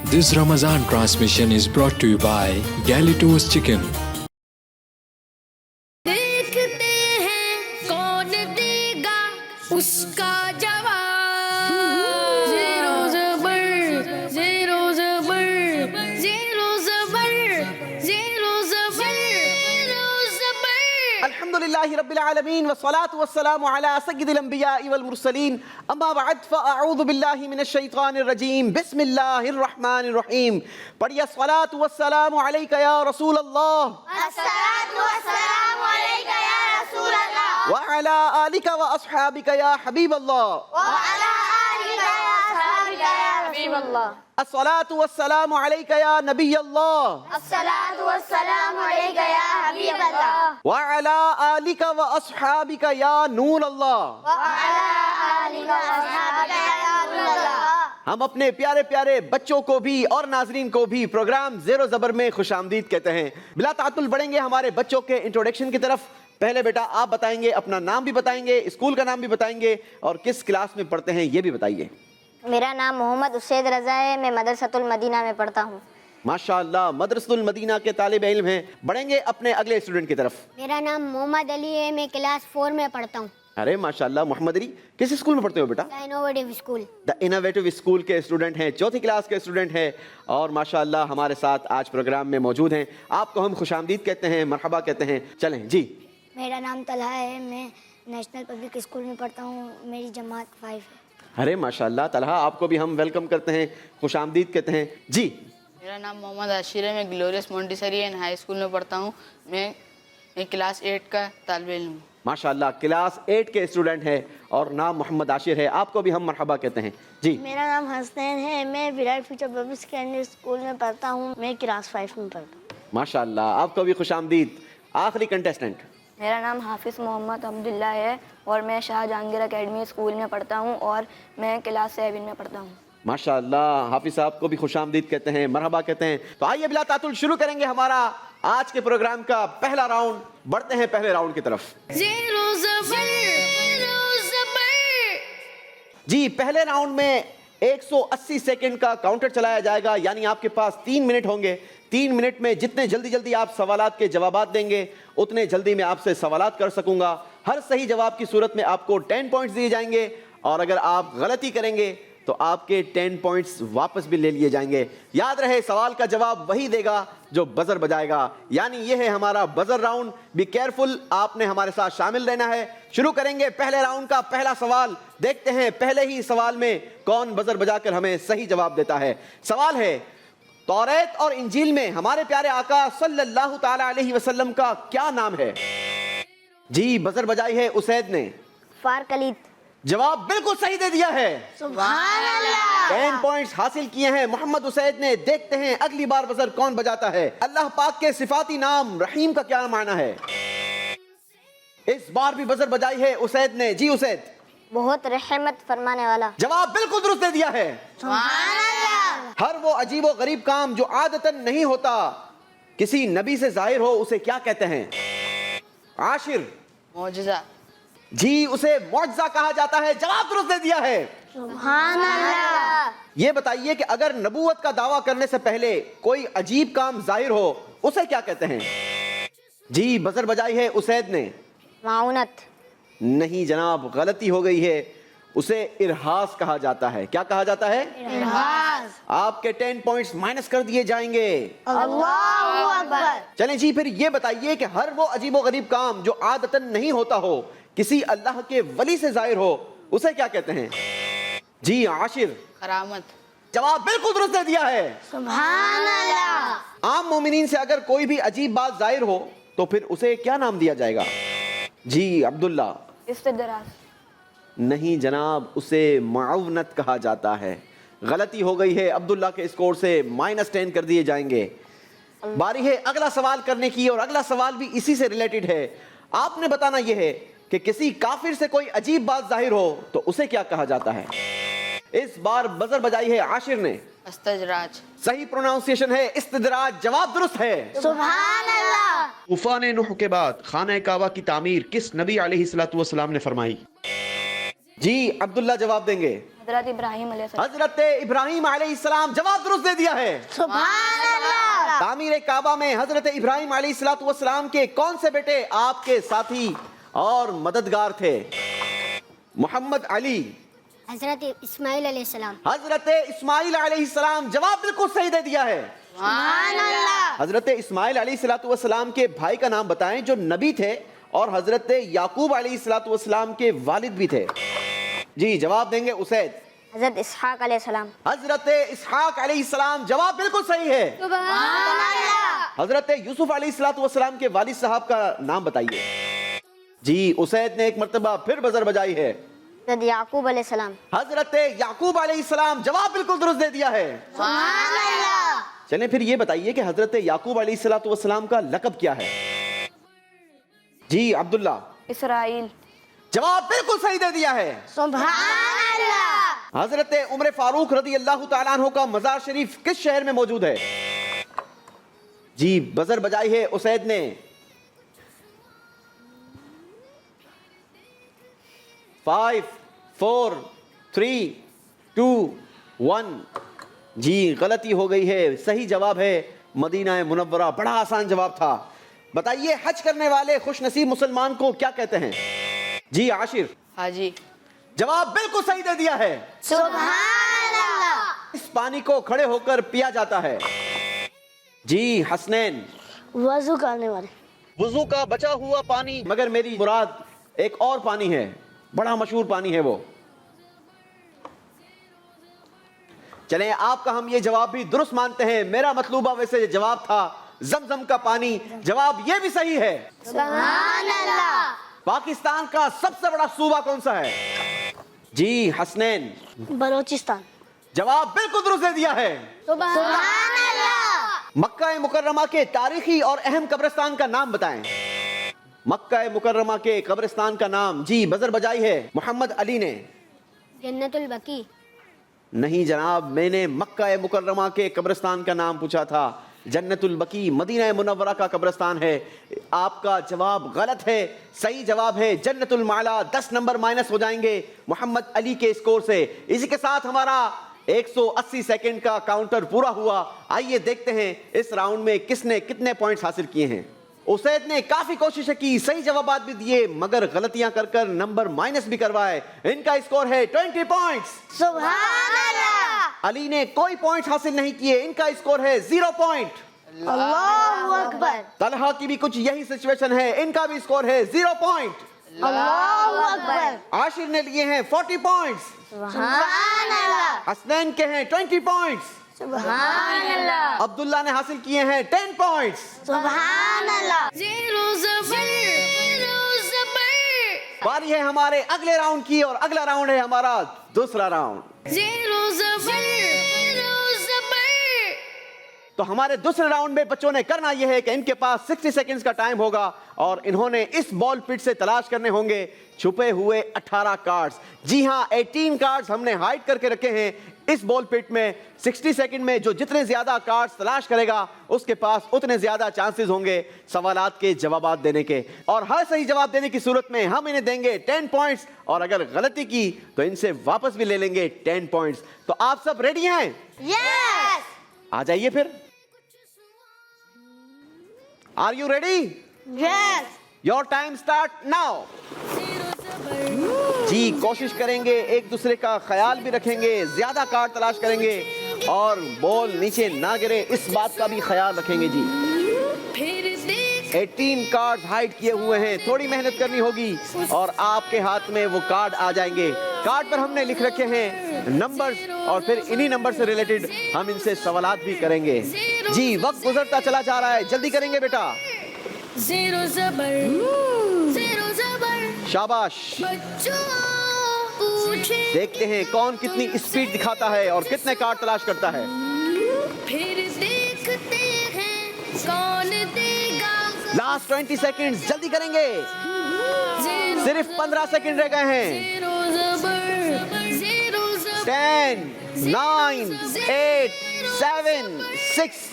This Ramadan transmission is brought to you by Galitos Chicken. देखते हैं कौन देगा उसका जवाब। ज़ीरो ज़बर, ज़ीरो ज़बर, ज़ीरो ज़बर, ज़ीरो ज़बर, ज़ीरो ज़बर। अल्हम्दुलिल्लाहि रब्बिल आलमीन वस्सलातु वस्सलामु अला सय्यिदिल अंबियाइ वल मुरसलीन अम्मा बअद फअऊज़ु बिल्लाहि मिनश शैतानिर रजीम बिस्मिल्लाहिर रहमानिर रहीम। पढ़िए अस्सलातु वस्सलामु अलैका या रसूल अल्लाह अस्सलातु वस्सलामु अलैका या रसूल अल्लाह व अला आलिका व अस्हाबिका या हबीब अल्लाह व अला आलिका या अस्हाबिका या हबीब अल्लाह। अस्सलातु वस्सलामु अलैका या नबी अल्लाह अस्सलातु वस्सलामु अलैका या हबीब अल्लाह व अला आलिका व अस्हाबिका या नूर अल्लाह। व अला आलिका व अस्हाबिका या नूर अल्लाह। हम अपने प्यारे प्यारे बच्चों को भी और नाजरीन को भी प्रोग्राम ज़ेरो ज़बर में खुशामदीद कहते हैं। बिला तातुल बढ़ेंगे हमारे बच्चों के इंट्रोडक्शन की तरफ। पहले बेटा आप बताएंगे, अपना नाम भी बताएंगे, स्कूल का नाम भी बताएंगे और किस क्लास में पढ़ते हैं ये भी बताइए। मेरा नाम मोहम्मद उसैद रज़ा है, मैं मदरसतुल मदीना में पढ़ता हूँ। माशाअल्लाह, मदरसतुल मदीना के तालिब इल्म हैं। बढ़ेंगे अपने अगले स्टूडेंट की तरफ। मेरा नाम मोहम्मद अली है, मैं क्लास 4 में पढ़ता हूँ। अरे माशाअल्लाह, मोहम्मद अली किस स्कूल में पढ़ते हो बेटा? Innovative school. The innovative school के स्टूडेंट हैं, चौथी क्लास के स्टूडेंट हैं और माशाअल्लाह हमारे साथ आज प्रोग्राम में मौजूद हैं। आपको हम खुशामदीद कहते हैं, मरहबा कहते हैं। चलें जी। मेरा नाम तलहा है, मैं नेशनल पब्लिक स्कूल में पढ़ता हूँ, मेरी जमात 5 है। अरे माशाअल्लाह तलहा, आपको भी हम वेलकम करते हैं, खुशामदीद कहते हैं जी। मेरा नाम मोहम्मद आशिर है, मैं glorious Montessori and high school में पढ़ता हूँ। मैं क्लास 8 का तालिब इल्म हूँ। माशाअल्लाह क्लास 8 के स्टूडेंट हैं और नाम मोहम्मद आशिर है। आपको भी हम मरहबा कहते हैं जी। मेरा नाम हसनैन है, मैं Virat future public secondary school में पढ़ता हूँ, मैं क्लास 5 में पढ़ता हूँ। माशाअल्लाह, आपको भी खुशामदीद। आखिरी कंटेस्टेंट। मेरा नाम हाफिज़ मोहम्मद अब्दुल्ला है और मैं शाह जहांगीर एकेडमी स्कूल में पढ़ता हूँ और मैं क्लास 7 में पढ़ता हूँ। माशाअल्लाह, हाफिज साहब को भी खुशामदीद कहते हैं, मरहबा कहते हैं। तो आइए बिला तातुल शुरू करेंगे हमारा आज के प्रोग्राम का पहला राउंड। बढ़ते हैं पहले राउंड की तरफ। ज़ीरो ज़बर, ज़ीरो ज़बर। जी, पहले राउंड में 180 सेकंड का काउंटर चलाया जाएगा, यानी आपके पास 3 मिनट होंगे। 3 मिनट में जितने जल्दी जल्दी आप सवालात के जवाबात देंगे उतने जल्दी मैं आपसे सवालात कर सकूंगा। हर सही जवाब की सूरत में आपको 10 पॉइंट्स दिए जाएंगे और अगर आप गलती करेंगे तो आपके 10 पॉइंट्स वापस भी ले लिए जाएंगे। याद रहे, सवाल का जवाब वही देगा जो बजर बजाएगा, यानी ये है हमारा बजर राउंड। बी केयरफुल, आपने हमारे साथ शामिल रहना है। शुरू करेंगे पहले राउंड का पहला सवाल। देखते हैं पहले ही सवाल में कौन बजर बजाकर हमें सही जवाब देता है। सवाल है, तौरात और इंजील में हमारे प्यारे आका सल्लल्लाहु ताला अलैहि वसल्लम का क्या नाम है? जी, बजर बजाई है उसैद ने। फारकलीद। जवाब बिल्कुल सही दे दिया है। सुभान अल्लाह। 10 पॉइंट्स हासिल किए हैं मोहम्मद उसैद ने। देखते हैं अगली बार बजर कौन बजाता है। अल्लाह पाक के सिफाती नाम रहीम का क्या माना है? इस बार भी बजर बजाई है उसैद ने। जी उसैद। बहुत रहमत फरमाने वाला। जवाब बिल्कुल दुरुस्त दे दिया है। सुभान अल्लाह। हर वो अजीब व गरीब काम जो आदतन नहीं होता, किसी नबी से जाहिर हो, उसे क्या कहते हैं? आशिर। मौजज़ा। जी, उसे मौजज़ा कहा जाता है। जवाब दुरुस्त दे दिया है। सुभान अल्लाह। ये बताइए कि अगर नबूवत का दावा करने से पहले कोई अजीब काम जाहिर हो, उसे क्या कहते हैं? जी, बजर बजाई है उसैद ने। माउनत। नहीं जनाब, गलती हो गई है। उसे इरहास कहा जाता है। क्या कहा जाता है? इरहास। आपके 10 पॉइंट्स माइनस कर दिए जाएंगे। अल्लाहु अकबर। चलें जी, फिर ये बताइए कि हर वो अजीब व गरीब काम जो आदतन नहीं होता हो, किसी अल्लाह के वली से जाहिर हो, उसे क्या कहते हैं? जी आशिर। करामत। जवाब बिल्कुल दुरुस्त दे दिया है। सुभान अल्लाह। आम मोमिनीन से अगर कोई भी अजीब बात जाहिर हो तो फिर उसे क्या नाम दिया जाएगा? जी अब्दुल्ला। इस्तदराज। नहीं जनाब, उसे माउनत कहा जाता है। गलती हो गई है। अब्दुल्ला के स्कोर से -10 कर दिए जाएंगे। बारी है अगला सवाल करने की और अगला सवाल भी इसी से रिलेटेड है। आपने बताना यह है कि किसी काफिर से कोई अजीब बात जाहिर हो तो उसे क्या कहा जाता है? इस बार बजर बजाई है आशिर ने। अस्तजराज। सही प्रोनाउंसिएशन है इस्तदराज। जवाब दुरुस्त है। सुभान अल्लाह। तूफान नूह के बाद खाना काबा की तामीर किस नबी अलैहिस्सलातु वस्सलाम ने फरमाई? جی عبداللہ جواب دیں گے. حضرت ابراہیم علیہ السلام. حضرت ابراہیم علیہ السلام. جواب درست دے دیا ہے. سبحان اللہ. تعمیر کعبہ میں حضرت ابراہیم علیہ السلام کے کون سے بیٹے آپ کے ساتھی اور مددگار تھے؟ محمد علی. حضرت اسماعیل علیہ السلام. حضرت اسماعیل علیہ السلام. جواب بالکل صحیح دے دیا ہے. سبحان اللہ. حضرت اسماعیل علیہ السلام کے بھائی کا نام بتائیں جو نبی تھے اور حضرت یعقوب علیہ السلام کے والد بھی تھے. جی جواب دیں گے اسید. حضرت اسحاق علیہ السلام. حضرت اسحاق علیہ السلام. جواب بالکل صحیح ہے. سبحان اللہ. حضرت یوسف علیہ السلام کے والد صاحب کا نام بتائیے. جی اسید نے ایک مرتبہ پھر بزر بجائی ہے. حضرت یعقوب علیہ السلام. حضرت یعقوب علیہ السلام. جواب بالکل درست دے دیا ہے. سبحان اللہ. چلیں پھر یہ بتائیے کہ حضرت یعقوب علیہ السلام کا لقب کیا ہے؟ جی عبداللہ. اسرائیل. جواب بالکل صحیح دے دیا ہے. سبحان اللہ. حضرت عمر فاروق رضی اللہ تعالیٰ عنہ کا مزار شریف کس شہر میں موجود ہے؟ جی بزر بجائی ہے اسید نے. 5 4 3 2 1. جی غلطی ہو گئی ہے. صحیح جواب ہے مدینہ منورہ. بڑا آسان جواب تھا. بتائیے حج کرنے والے خوش نصیب مسلمان کو کیا کہتے ہیں؟ جی عاشر. حاجی. جواب بالکل صحیح دے دیا ہے. سبحان اللہ. اس پانی کو کھڑے ہو کر پیا جاتا ہے. جی حسنین. وضو کرنے والے. وضو کا بچا ہوا پانی. مگر میری مراد ایک اور پانی ہے, بڑا مشہور پانی ہے وہ. چلیں آپ کا ہم یہ جواب بھی درست مانتے ہیں. میرا مطلوبہ ویسے جواب تھا زمزم کا پانی. جواب یہ بھی صحیح ہے. سبحان اللہ. پاکستان کا سب سے بڑا صوبہ کون سا ہے؟ جی حسنین. بلوچستان. جواب بالکل درست دے دیا ہے. سبحان اللہ. مکہ مکرمہ کے تاریخی اور اہم قبرستان کا نام بتائیں. مکہ مکرمہ کے قبرستان کا نام. جی بزر بجائی ہے محمد علی نے. جنت البقیع. نہیں جناب, میں نے مکہ مکرمہ کے قبرستان کا نام پوچھا تھا. جنت البقیع مدینہ منورہ کا قبرستان ہے. آپ کا جواب غلط ہے. صحیح جواب ہے جنت المعلا. 10 نمبر مائنس ہو جائیں گے محمد علی کے اسکور سے. اسی کے ساتھ ہمارا 180 سیکنڈ کا کاؤنٹر پورا ہوا. آئیے دیکھتے ہیں اس راؤنڈ میں کس نے کتنے پوائنٹس حاصل کیے ہیں. اسید نے کافی کوشش کی, صحیح جوابات بھی دیے مگر غلطیاں کر کر نمبر مائنس بھی کروائے. ان کا اسکور ہے 20 پوائنٹس. سبحان اللہ. علی نے کوئی پوائنٹس حاصل نہیں کیے. ان کا اسکور ہے 0 پوائنٹ. اللہ اکبر. طلحہ کی بھی کچھ یہی سچویشن ہے. ان کا بھی اسکور ہے 0 پوائنٹ. اللہ اکبر. عاشر نے لیے ہیں 40 پوائنٹس. سبحان اللہ. حسنین کے ہیں 20 پوائنٹس. سبحان اللہ. عبداللہ نے حاصل کیے ہیں 10 پوائنٹس. سبحان اللہ. زیرو زبر. باری ہے ہمارے اگلے راؤنڈ کی اور اگلا راؤنڈ ہے ہمارا دوسرا راؤنڈ. زیرو زبر. تو ہمارے دوسرے راؤنڈ میں بچوں نے کرنا یہ ہے کہ ان کے پاس 60 سیکنڈز کا ٹائم ہوگا اور انہوں نے اس بال پٹ سے تلاش کرنے ہوں گے چھپے ہوئے 18 کارڈز. جی ہاں 18 کارڈز ہم نے ہائڈ کر کے رکھے ہیں اس بال پٹ میں. 60 سیکنڈ میں جو جتنے زیادہ کارڈز تلاش کرے گا اس کے پاس اتنے زیادہ چانسز ہوں گے سوالات کے جوابات دینے کے. اور ہر صحیح جواب دینے کی صورت میں ہم انہیں دیں گے 10 پوائنٹس اور اگر غلطی کی تو ان سے واپس بھی لے لیں گے 10 پوائنٹس. تو آپ سب ریڈی ہیں؟ یس. آ جائیے پھر. Are you ready? Yes. Your time start now. جی کوشش کریں گے ایک دوسرے کا خیال بھی رکھیں گے, زیادہ کارڈ تلاش کریں گے اور بال نیچے نہ گرے اس بات کا بھی خیال رکھیں گے. جی 18 کارڈ ہائڈ کیے ہوئے ہیں, تھوڑی محنت کرنی ہوگی اور آپ کے ہاتھ میں وہ کارڈ آ جائیں گے. کارڈ پر ہم نے لکھ رکھے ہیں نمبرز اور پھر انہی نمبر سے ریلیٹڈ ہم ان سے سوالات بھی کریں گے. جی وقت گزرتا چلا جا رہا ہے, جلدی کریں گے بیٹا. زیرو زبر. زیرو زبر. شاباش. بچوں پوچھے دیکھتے ہیں کون کتنی اسپیڈ دکھاتا ہے اور کتنے کارڈ تلاش کرتا ہے. پھر دیکھتے ہیں کون دے گا. لاسٹ 20 سیکنڈز جلدی کریں گے. صرف 15 سیکنڈ رہ گئے ہیں. زیرو زبر. زیرو زبر. 10 9 8 7 6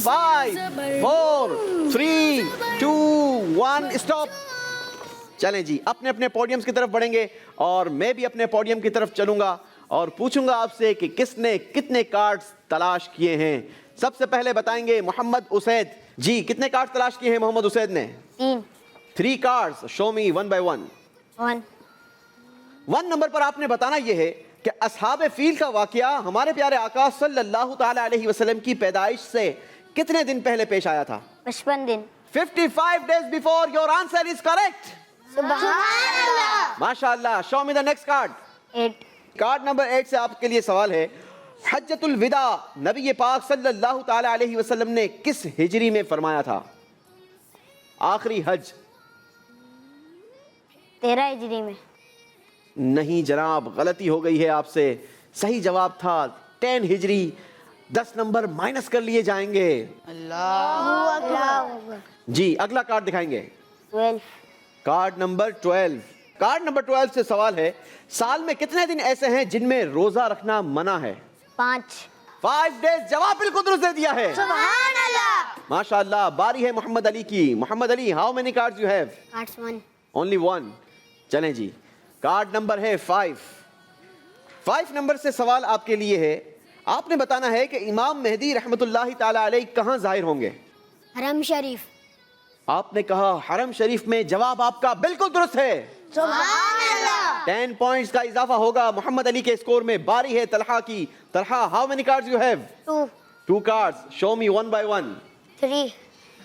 5 4 3 2 1 اسٹاپ. چلیں جی اپنے اپنے پوڈیمز کی طرف بڑھیں گے اور میں بھی اپنے پوڈیم کی طرف چلوں گا اور پوچھوں گا آپ سے کہ کس نے کتنے کارڈز تلاش کیے ہیں. سب سے پہلے بتائیں گے محمد اسید. جی کتنے کارڈز تلاش کیے ہیں محمد اسید نے؟ 3 کارڈز. Show me 1 by 1. 1 نمبر پر آپ نے بتانا یہ ہے کہ اصحاب فیل کا واقعہ ہمارے پیارے آقا صلی اللہ تعالی علیہ وسلم کی پیدائش سے کتنے دن پہلے پیش آیا تھا؟ 55 دن. 55 days before. Your answer is correct. سبحان اللہ. ماشاءاللہ. Show me the next card. 8. Card number 8 سے آپ کے لیے سوال ہے. حجۃ الوداع نبی پاک صلی اللہ تعالی علیہ وسلم نے کس ہجری میں فرمایا تھا؟ آخری حج. 13 ہجری میں. نہیں جناب غلطی ہو گئی ہے آپ سے. صحیح جواب تھا 10 ہجری. 10 نمبر مائنس کر لیے جائیں گے. اللہ. جی اگلا کارڈ دکھائیں گے. 12. Card number 12. کارڈ نمبر 12 سے سوال ہے سال میں کتنے دن ایسے ہیں جن میں روزہ رکھنا منع ہے؟ 5. 5 days. جواب بالکل درست دے دیا ہے. سبحان اللہ. ماشاءاللہ. باری ہے محمد علی کی. Muhammad Ali how many cards you have? Cards 1. Only 1. چلیں جی کارڈ نمبر ہے 5. 5 نمبر سے سوال آپ کے لیے ہے. آپ نے بتانا ہے کہ امام مہدی رحمت اللہ تعالی علیہ کہاں ظاہر ہوں گے؟ حرم شریف. آپ نے کہا حرم شریف میں. جواب آپ کا بالکل درست ہے. سبحان اللہ. 10 پوائنٹس کا اضافہ ہوگا محمد علی کے اسکور میں. باری ہے طلحہ کی. Talha how many cards you have? 2. 2 cards. Show me 1 by 1. 3.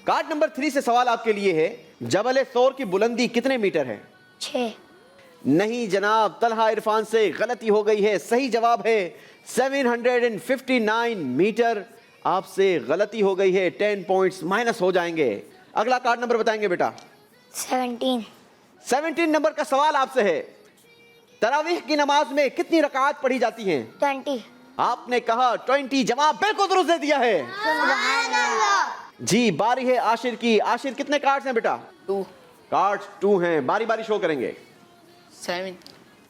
Card number 3 سے سوال آپ کے لیے ہے جبل ثور کی بلندی کتنے میٹر ہے؟ 6. نہیں جناب طلحہ عرفان سے غلطی ہو گئی ہے. صحیح جواب ہے 759 میٹر. آپ سے غلطی ہو گئی ہے. 10 پوائنٹس مائنس ہو جائیں گے. اگلا کارڈ نمبر بتائیں گے بیٹا. 17. 17 نمبر کا سوال آپ سے ہے تراویح کی نماز میں کتنی رکعات پڑھی جاتی ہیں؟ 20. آپ نے کہا 20. جواب بالکل درست دے دیا ہے. سبحان اللہ. جی باری ہے عاشر کی. عاشر کتنے کارڈز ہیں بیٹا؟ 2. کارڈز 2 ہیں. باری باری شو کریں گے. 7.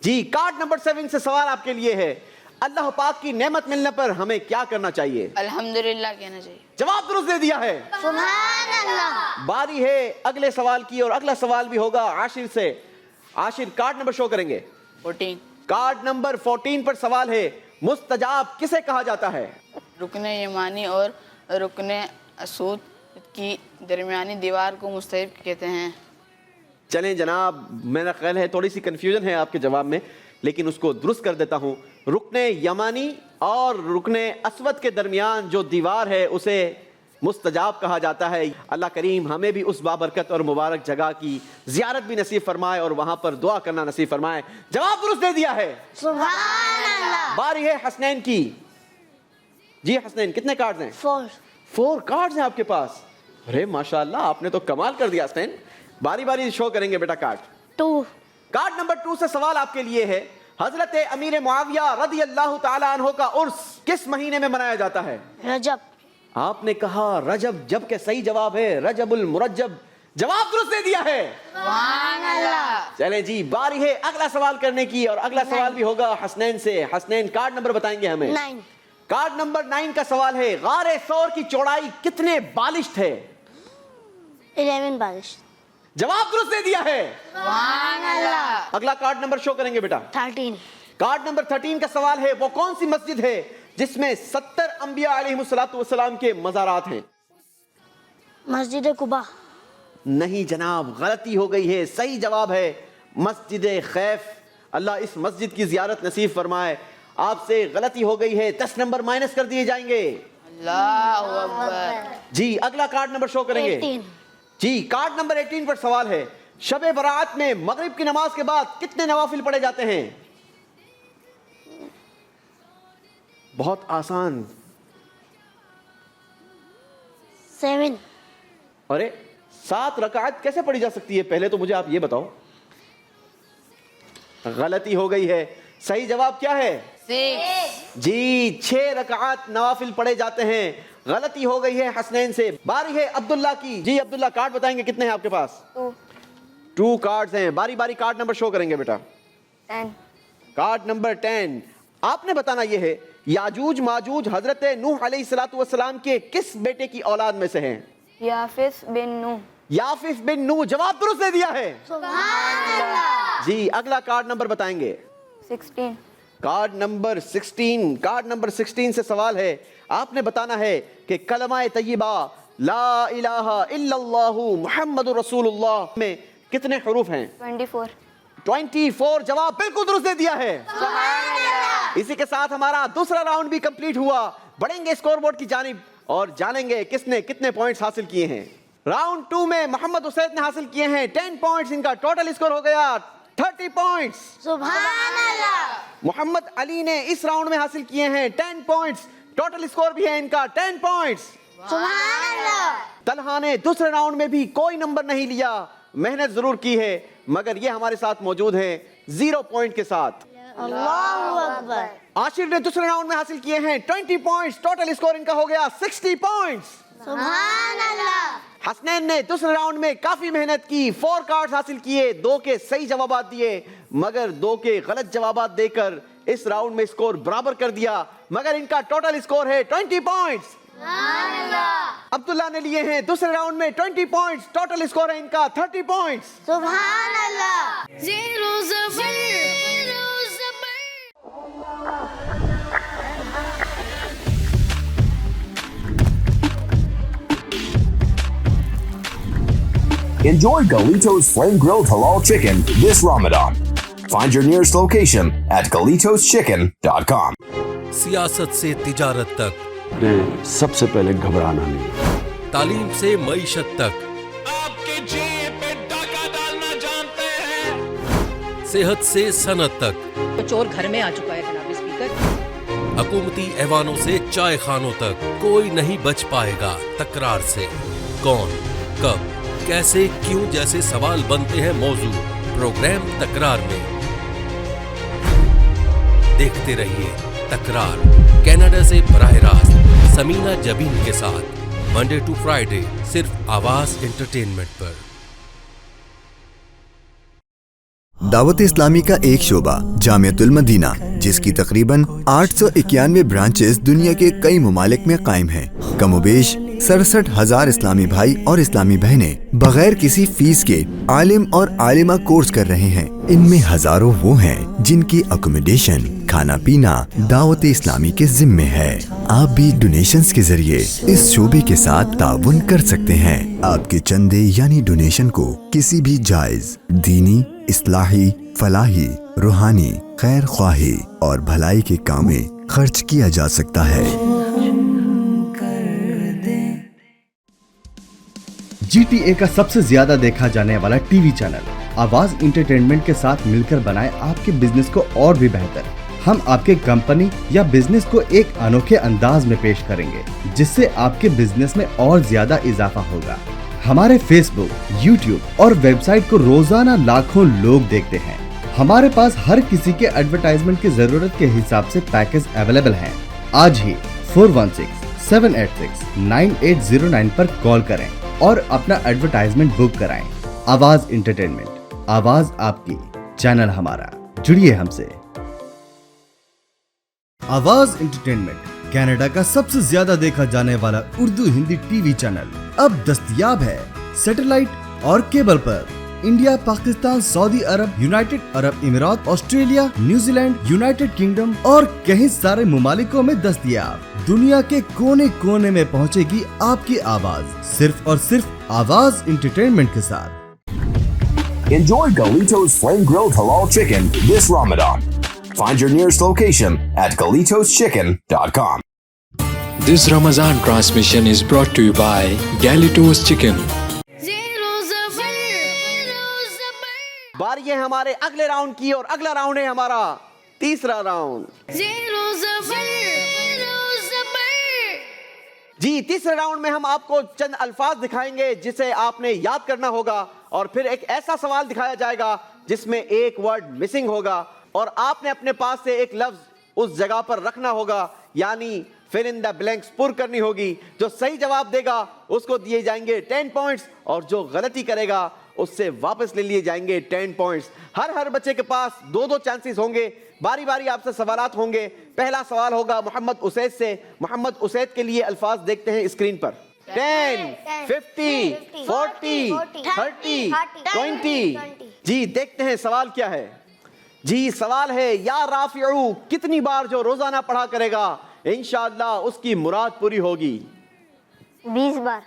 جی کارڈ نمبر 7 سے سوال آپ کے لیے ہے اللہ پاک کی نعمت ملنے پر ہمیں کیا کرنا چاہیے؟ الحمدللہ کہنا چاہیے. جواب درست دے دیا ہے. سبحان اللہ. باری ہے اگلے سوال کی اور اگلا سوال بھی ہوگا عاشر سے. عاشر کارڈ نمبر شو کریں گے. 14. کارڈ نمبر 14 پر سوال ہے مستجاب کسے کہا جاتا ہے؟ رکن یمانی اور رکن اسود کی درمیانی دیوار کو مستجاب کہتے ہیں. چلیں جناب میرا خیال ہے تھوڑی سی کنفیوژن ہے آپ کے جواب میں لیکن اس کو درست کر دیتا ہوں. رکن یمانی اور رکن اسود کے درمیان جو دیوار ہے اسے مستجاب کہا جاتا ہے. اللہ کریم ہمیں بھی اس بابرکت اور مبارک جگہ کی زیارت بھی نصیب فرمائے اور وہاں پر دعا کرنا نصیب فرمائے. جواب درست دے دیا ہے. سبحان اللہ. باری ہے حسنین کی. جی حسنین کتنے کارڈز ہیں؟ 4. 4 کارڈز ہیں آپ کے پاس. ارے ماشاءاللہ آپ نے تو کمال کر دیا حسنین. باری باری شو کریں گے بیٹا کارڈ. 2. کارڈ نمبر 2 سے سوال آپ کے لیے ہے حضرت امیر معاویہ رضی اللہ تعالی عنہ کا عرس کس مہینے میں منایا جاتا ہے؟ رجب. آپ نے کہا رجب جبکہ صحیح جواب ہے رجب المرجب. جواب درست دے دیا ہے. سبحان اللہ. چلیں جی باری ہے اگلا سوال کرنے کی اور اگلا سوال بھی ہوگا حسنین سے. حسنین کارڈ نمبر بتائیں گے ہمیں. 9. کارڈ نمبر 9 کا سوال ہے غار ثور کی چوڑائی کتنے بالشت ہے؟ 11 بالشت. جواب درست دے دیا ہے. سبحان اللہ. اگلا کارڈ نمبر شو کریں گے بیٹا. 13. کارڈ نمبر 13 کا سوال ہے وہ کون سی مسجد ہے جس میں 70 انبیاء علیہ السلام کے مزارات ہیں؟ مسجد قباء. نہیں جناب غلطی ہو گئی ہے. صحیح جواب ہے مسجد خیف. اللہ اس مسجد کی زیارت نصیب فرمائے. آپ سے غلطی ہو گئی ہے. 10 نمبر مائنس کر دیے جائیں گے. اللہ اکبر. جی اگلا کارڈ نمبر شو کریں گے. 18. جی کارڈ نمبر 18 پر سوال ہے شب برات میں مغرب کی نماز کے بعد کتنے نوافل پڑھے جاتے ہیں؟ بہت آسان. 7. ارے 7 رکعت کیسے پڑھی جا سکتی ہے پہلے تو مجھے آپ یہ بتاؤ. غلطی ہو گئی ہے. صحیح جواب کیا ہے؟ 6. جی 6 رکعات نوافل پڑھے جاتے ہیں. غلطی ہو گئی ہے حسنین سے. باری ہے عبداللہ کی. جی عبداللہ کارڈ بتائیں گے کتنے ہیں آپ کے پاس؟ 2 کارڈز ہیں. باری باری کارڈ نمبر شو کریں گے بیٹا. 10. کارڈ نمبر 10 آپ نے بتانا یہ ہے یاجوج ماجوج حضرت نوح علیہ السلام کے کس بیٹے کی اولاد میں سے ہیں؟ یافس بن نوح. याफिफ बिन नू जवाब दुरुस्त दे दिया है। जी, अगला कार्ड नंबर बताएंगे। 16। Card number 16। कार्ड नंबर 16 से सवाल है, आपने बताना है कि कलमा तय्यबा ला इलाहा इल्लल्लाहु मुहम्मदुर रसूलुल्लाह में कितने हुरूफ हैं? 24। 24 जवाब बिल्कुल दुरुस्त दे दिया है। इसी के साथ हमारा दूसरा राउंड भी कंप्लीट हुआ। बढ़ेंगे स्कोर बोर्ड की जानिब और जानेंगे किसने कितने पॉइंट्स हासिल किए हैं। राउंड 2 में मोहम्मद उसैद ने हासिल किए हैं 10 पॉइंट्स। इनका टोटल स्कोर हो गया 30 पॉइंट्स। सुभान अल्लाह। मोहम्मद अली ने इस राउंड में हासिल किए हैं 10 पॉइंट्स। टोटल स्कोर भी है इनका 10 पॉइंट्स। सुभान अल्लाह। तलहा ने दूसरे राउंड में भी कोई नंबर नहीं लिया, मेहनत जरूर की है, मगर ये हमारे साथ मौजूद हैं 0 पॉइंट के साथ। अल्लाहु अकबर। आशिर ने दूसरे राउंड में हासिल किए हैं 20 पॉइंट्स। टोटल स्कोर इनका हो गया 60 पॉइंट्स। सुभान अल्लाह। हसनैन ने दूसरे राउंड में काफी मेहनत की, 4 कार्ड्स हासिल किए, 2 के सही जवाब दिए, मगर 2 के गलत जवाब देकर इस राउंड में स्कोर बराबर कर दिया, मगर इनका टोटल स्कोर है 20 पॉइंट्स। अब्दुल्ला ने लिए हैं दूसरे राउंड में 20 पॉइंट्स। टोटल स्कोर है इनका 30 पॉइंट्स। सुभान अल्लाह। Zero Zabar. Enjoy Galito's flame-grilled halal chicken this Ramadan. Find your nearest location at GalitosChicken.com. सियासत से तिजारत तक, सबसे पहले घबराना नहीं। तालीम से मईशत तक, आपके जेब पे डाका डालना जानते हैं। सेहत से सनत तक, तो चोर घर में आ चुका है जनाब स्पीकर। हुकूमती ऐवानों से चाय खानों तक, कोई नहीं बच पाएगा तकरार से। कौन, कब, कैसे, क्यों जैसे सवाल बनते हैं मौजू प्रोग्राम तकरार में। देखते रहिए तकरार, कनाडा से बराह रास्त समीना जबीन के साथ, मंडे टू फ्राइडे, सिर्फ आवाज एंटरटेनमेंट पर। दावत इस्लामी का एक शोबा जामियतुल मदीना, जिसकी तकरीबन 891 ब्रांचेस दुनिया के कई मुमालिक में कायम हैं। कमोबेश 67,000 इस्लामी भाई और इस्लामी बहनें बगैर किसी फीस के आलिम और आलिमा कोर्स कर रहे हैं। इनमें हजारों वो हैं जिनकी अकोमोडेशन, खाना पीना दावत इस्लामी के जिम्मे है। आप भी डोनेशंस के जरिए इस शोबे के साथ ताउन कर सकते हैं। आपके चंदे यानी डोनेशन को किसी भी जायज दीनी, इस्लाही, फलाही, रूहानी, खैर ख्वाही और भलाई के काम में खर्च किया जा सकता है। GTA का सबसे ज्यादा देखा जाने वाला टीवी चैनल आवाज एंटरटेनमेंट के साथ मिलकर बनाए आपके बिजनेस को और भी बेहतर। हम आपके कंपनी या बिजनेस को एक अनोखे अंदाज में पेश करेंगे, जिससे आपके बिजनेस में और ज्यादा इजाफा होगा। हमारे फेसबुक, यूट्यूब और वेबसाइट को रोजाना लाखों लोग देखते हैं। हमारे पास हर किसी के एडवर्टाइजमेंट की जरूरत के हिसाब से पैकेज अवेलेबल हैं। आज ही 416-786-9809 पर कॉल करें और अपना एडवर्टाइजमेंट बुक कराएं। आवाज एंटरटेनमेंट, आवाज आपकी, चैनल हमारा, जुड़िए हमसे। आवाज एंटरटेनमेंट कनाडा का सबसे ज्यादा देखा जाने वाला उर्दू हिंदी टीवी चैनल अब दस्तयाब है सैटेलाइट और केबल पर। India, Pakistan, Saudi Arab, United Arab Emirates, Australia, New Zealand, United Kingdom और कई सारे मुमालिकों में दस्तयाब। दुनिया के कोने कोने में पहुंचेगी आपकी आवाज, सिर्फ और सिर्फ आवाज एंटरटेनमेंट के साथ। Enjoy Galito's flame-grilled halal chicken this Ramadan. Find your nearest location at GalitosChicken.com. This Ramadan transmission is brought to you by Galitos Chicken. Zero Zabar. बारी है हमारे अगले राउंड की और अगला राउंड है हमारा तीसरा राउंड। Zero Zabar. जी, तीसरे राउंड में हम आपको चंद अल्फाज दिखाएंगे जिसे आपने याद करना होगा, और फिर एक ऐसा सवाल दिखाया जाएगा जिसमें एक वर्ड मिसिंग होगा और आपने अपने पास से एक लफ्ज उस जगह पर रखना होगा, यानी फिल इन द ब्लैंक्स पुर करनी होगी। जो सही जवाब देगा उसको दिए जाएंगे 10 पॉइंट्स और जो गलती करेगा उससे वापस ले लिए जाएंगे 10 पॉइंट्स। हर बच्चे के पास 2 चांसेस होंगे। बारी बारी आपसे सवालात होंगे। पहला सवाल होगा मोहम्मद उसैद से। मोहम्मद उसैद के लिए अल्फाज देखते हैं स्क्रीन पर। 10, 50, 40, 30, 20. جی دیکھتے ہیں سوال کیا ہے. جی سوال ہے یا رافعو کتنی بار جو روزانہ پڑھا کرے گا انشاءاللہ اس کی مراد پوری ہوگی. 20 بار.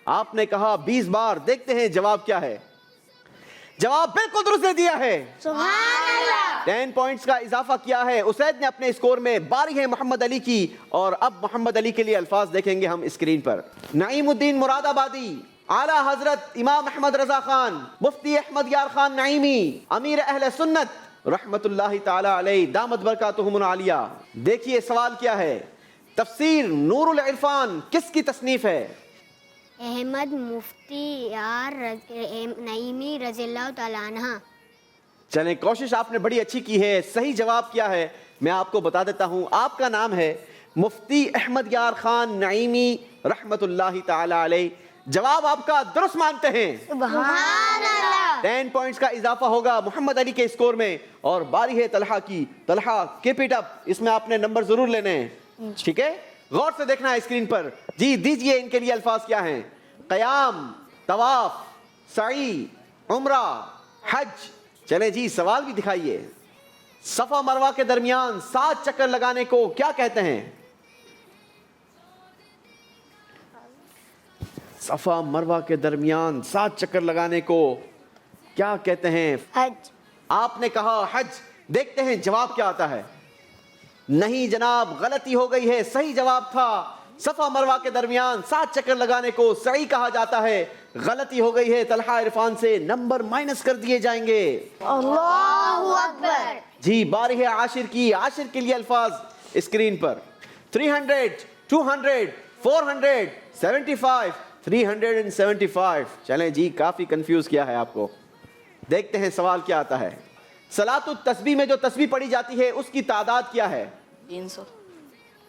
آپ نے کہا 20 بار. دیکھتے ہیں جواب کیا ہے. جواب بالکل درست دے دیا ہے. سبحان اللہ. 10 پوائنٹس کا اضافہ کیا ہے اسید نے اپنے اسکور میں. باری ہے محمد علی کی اور اب محمد علی کے لیے الفاظ دیکھیں گے ہم اسکرین پر. نعیم الدین مراد آبادی, اعلیٰ حضرت امام احمد رضا خان, مفتی احمد یار خان نعیمی, امیر اہل سنت رحمت اللہ تعالی علیہ دامت برکاتہم العالیہ. دیکھیے سوال کیا ہے. تفسیر نور العرفان کس کی تصنیف ہے؟ احمد مفتی یار نعیمی رضی اللہ تعالیٰ عنہ. چلیں کوشش آپ نے بڑی اچھی کی ہے. صحیح جواب کیا ہے میں آپ کو بتا دیتا ہوں. آپ کا نام ہے مفتی احمد یار خان نعیمی رحمت اللہ تعالی علیہ. جواب آپ کا درست مانتے ہیں. سبحان اللہ. 10 پوائنٹس کا اضافہ ہوگا محمد علی کے اسکور میں اور باری ہے طلحہ کی. Talha keep it up. اس میں آپ نے نمبر ضرور لینے ہیں. ٹھیک ہے, غور سے دیکھنا ہے اسکرین پر. جی دیجئے ان کے لیے الفاظ کیا ہیں. قیام, طواف, سعی, عمرہ, حج. چلیں جی سوال بھی دکھائیے. صفا مروہ کے درمیان 7 چکر لگانے کو کیا کہتے ہیں؟ صفا مروہ کے درمیان 7 چکر لگانے کو کیا کہتے ہیں؟ حج. آپ نے کہا حج. دیکھتے ہیں جواب کیا آتا ہے. نہیں جناب, غلطی ہو گئی ہے. صحیح جواب تھا صفا مروہ کے درمیان 7 چکر لگانے کو سعی کہا جاتا ہے. غلطی ہو گئی ہے. طلحہ عرفان سے نمبر مائنس کر دیے جائیں گے. اللہ اکبر. جی باری ہے عاشر کی. عاشر کے لیے الفاظ اسکرین پر. 300, 200, 400, 75, 375. چلیں جی کافی کنفیوز کیا ہے آپ کو. دیکھتے ہیں سوال کیا آتا ہے. صلاۃ التسبیح میں جو تسبیح پڑھی جاتی ہے اس کی تعداد کیا ہے؟ 300.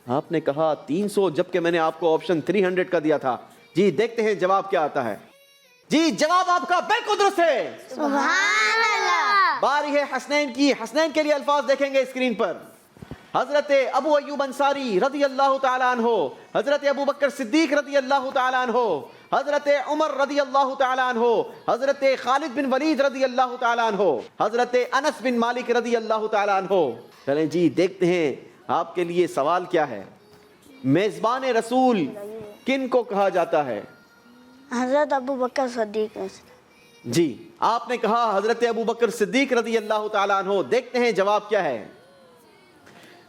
آپ نے کہا 300 جبکہ میں نے آپ کو آپشن 300 کا دیا تھا. جی دیکھتے ہیں جواب کیا آتا ہے. جی جواب آپ کا بالکل درست ہے. سبحان اللہ. باری ہے حسنین کی. حسنین کے لیے الفاظ دیکھیں گے اسکرین پر. حضرت ابو ایوب انصاری رضی اللہ تعالی عنہ, حضرت ابو بکر صدیق رضی اللہ تعالی عنہ, حضرت عمر رضی اللہ تعالی عنہ, حضرت خالد بن ولید رضی اللہ تعالی عنہ, حضرت انس بن مالک رضی اللہ تعالی عنہ. چلیں جی دیکھتے ہیں آپ کے لیے سوال کیا ہے. میزبان رسول کن کو کہا جاتا ہے؟ حضرت ابو بکر صدیق. جی آپ نے کہا حضرت ابو بکر صدیق رضی اللہ تعالی عنہ. دیکھتے ہیں جواب کیا ہے.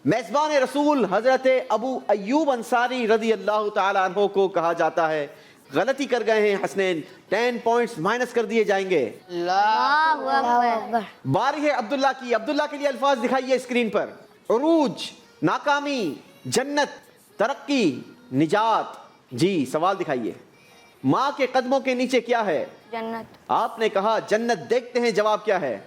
میزبان رسول حضرت ابو ایوب انصاری رضی اللہ تعالی عنہ کو کہا جاتا ہے. غلطی کر گئے ہیں حسنین. 10 پوائنٹس مائنس کر دیے جائیں گے. اللہ اکبر. باری ہے عبداللہ کی. عبداللہ کے لیے الفاظ دکھائیے اسکرین پر. عروج, ناکامی, جنت, ترقی, نجات. جی سوال دکھائیے. ماں کے قدموں کے نیچے کیا ہے؟ جنت. آپ نے کہا جنت. دیکھتے ہیں جواب کیا ہے.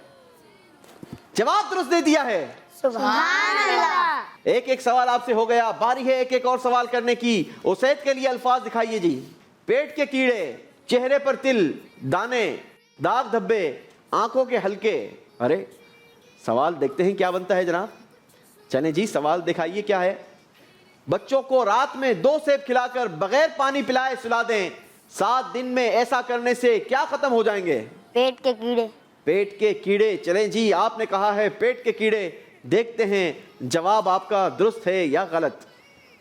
جواب درست دے دیا ہے. سبحان اللہ. ایک ایک سوال آپ سے ہو گیا. باری ہے ایک ایک اور سوال کرنے کی. اسید کے لیے الفاظ دکھائیے جی. پیٹ کے کیڑے, چہرے پر تل, دانے, داغ دھبے, آنکھوں کے ہلکے. ارے سوال دیکھتے ہیں کیا بنتا ہے جناب. چلیں جی سوال دکھائیے کیا ہے. بچوں کو رات میں 2 سیب کھلا کر بغیر پانی پلائے سلا دیں. 7 دن میں ایسا کرنے سے کیا ختم ہو جائیں گے؟ پیٹ کے کیڑے. پیٹ کے کیڑے. چلیں جی آپ نے کہا ہے پیٹ کے کیڑے. دیکھتے ہیں جواب آپ کا درست ہے یا غلط.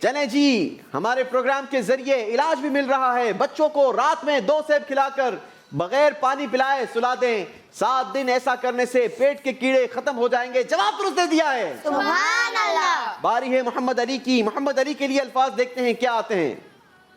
چلیں جی ہمارے پروگرام کے ذریعے علاج بھی مل رہا ہے. بچوں کو رات میں 2 سیب کھلا کر بغیر پانی پلائے سلا دیں. 7 دن ایسا کرنے سے پیٹ کے کیڑے ختم ہو جائیں گے. جواب درست دے دیا ہے. سبحان اللہ. باری ہے محمد علی کی. محمد علی کے لیے الفاظ دیکھتے ہیں کیا آتے ہیں.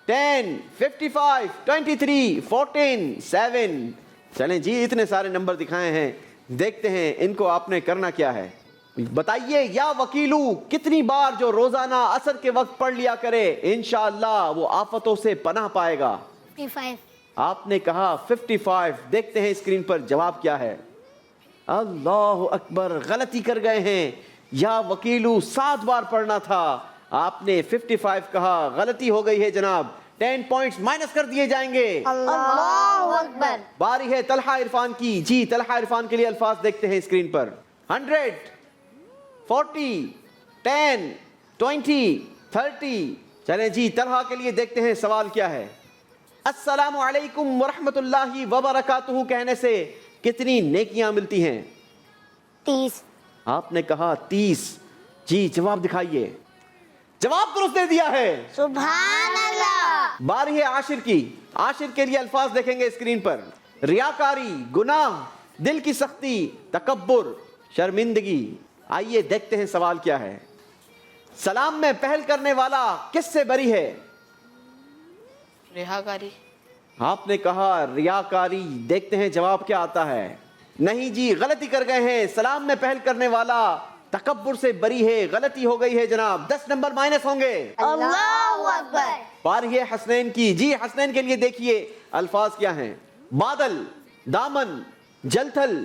10, 55, 23, 14, 7. چلیں جی اتنے سارے نمبر دکھائے ہیں. دیکھتے ہیں ان کو آپ نے کرنا کیا ہے. بتائیے یا وکیلو کتنی بار جو روزانہ عصر کے وقت پڑھ لیا کرے انشاءاللہ وہ آفتوں سے پناہ پائے گا. 55. آپ نے کہا 55. دیکھتے ہیں اسکرین پر جواب کیا ہے. اللہ اکبر, غلطی کر گئے ہیں. یا وکیلو 7 بار پڑھنا تھا, آپ نے 55 کہا. غلطی ہو گئی ہے جناب. 10 پوائنٹس مائنس کر دیے جائیں گے. اللہ اکبر. باری ہے طلحہ عرفان کی. جی طلحہ عرفان کے لیے الفاظ دیکھتے ہیں اسکرین پر. 100, 40, 10, 20, 30. چلیں جی طلحہ کے لیے دیکھتے ہیں سوال کیا ہے. अस्सलामु अलैकुम वरहमतुल्लाहि वबरकातुहू कहने से कितनी नेकियां मिलती हैं? 30। आपने कहा 30। जी जवाब दिखाइए। जवाब दुरुस्त दे दिया है। सुभान अल्लाह। बारी है आशिर की। आशिर के लिए अल्फाज देखेंगे स्क्रीन पर। रियाकारी, गुनाह, दिल की सख्ती, तकब्बुर, शर्मिंदगी। आइए देखते हैं सवाल क्या है। सलाम में पहल करने वाला किससे बरी है? रियाकारी। आपने कहा रियाकारी। देखते हैं जवाब क्या आता है। नहीं जी, गलती कर गए हैं। सलाम में पहल करने वाला तकब्बुर से बरी है। गलती हो गई है जनाब। 10 नंबर माइनस होंगे। अल्लाहु अकबर। बारी है हसनैन की। जी हसनैन के लिए देखिए अल्फाज क्या हैं। बादल, दामन, जलथल,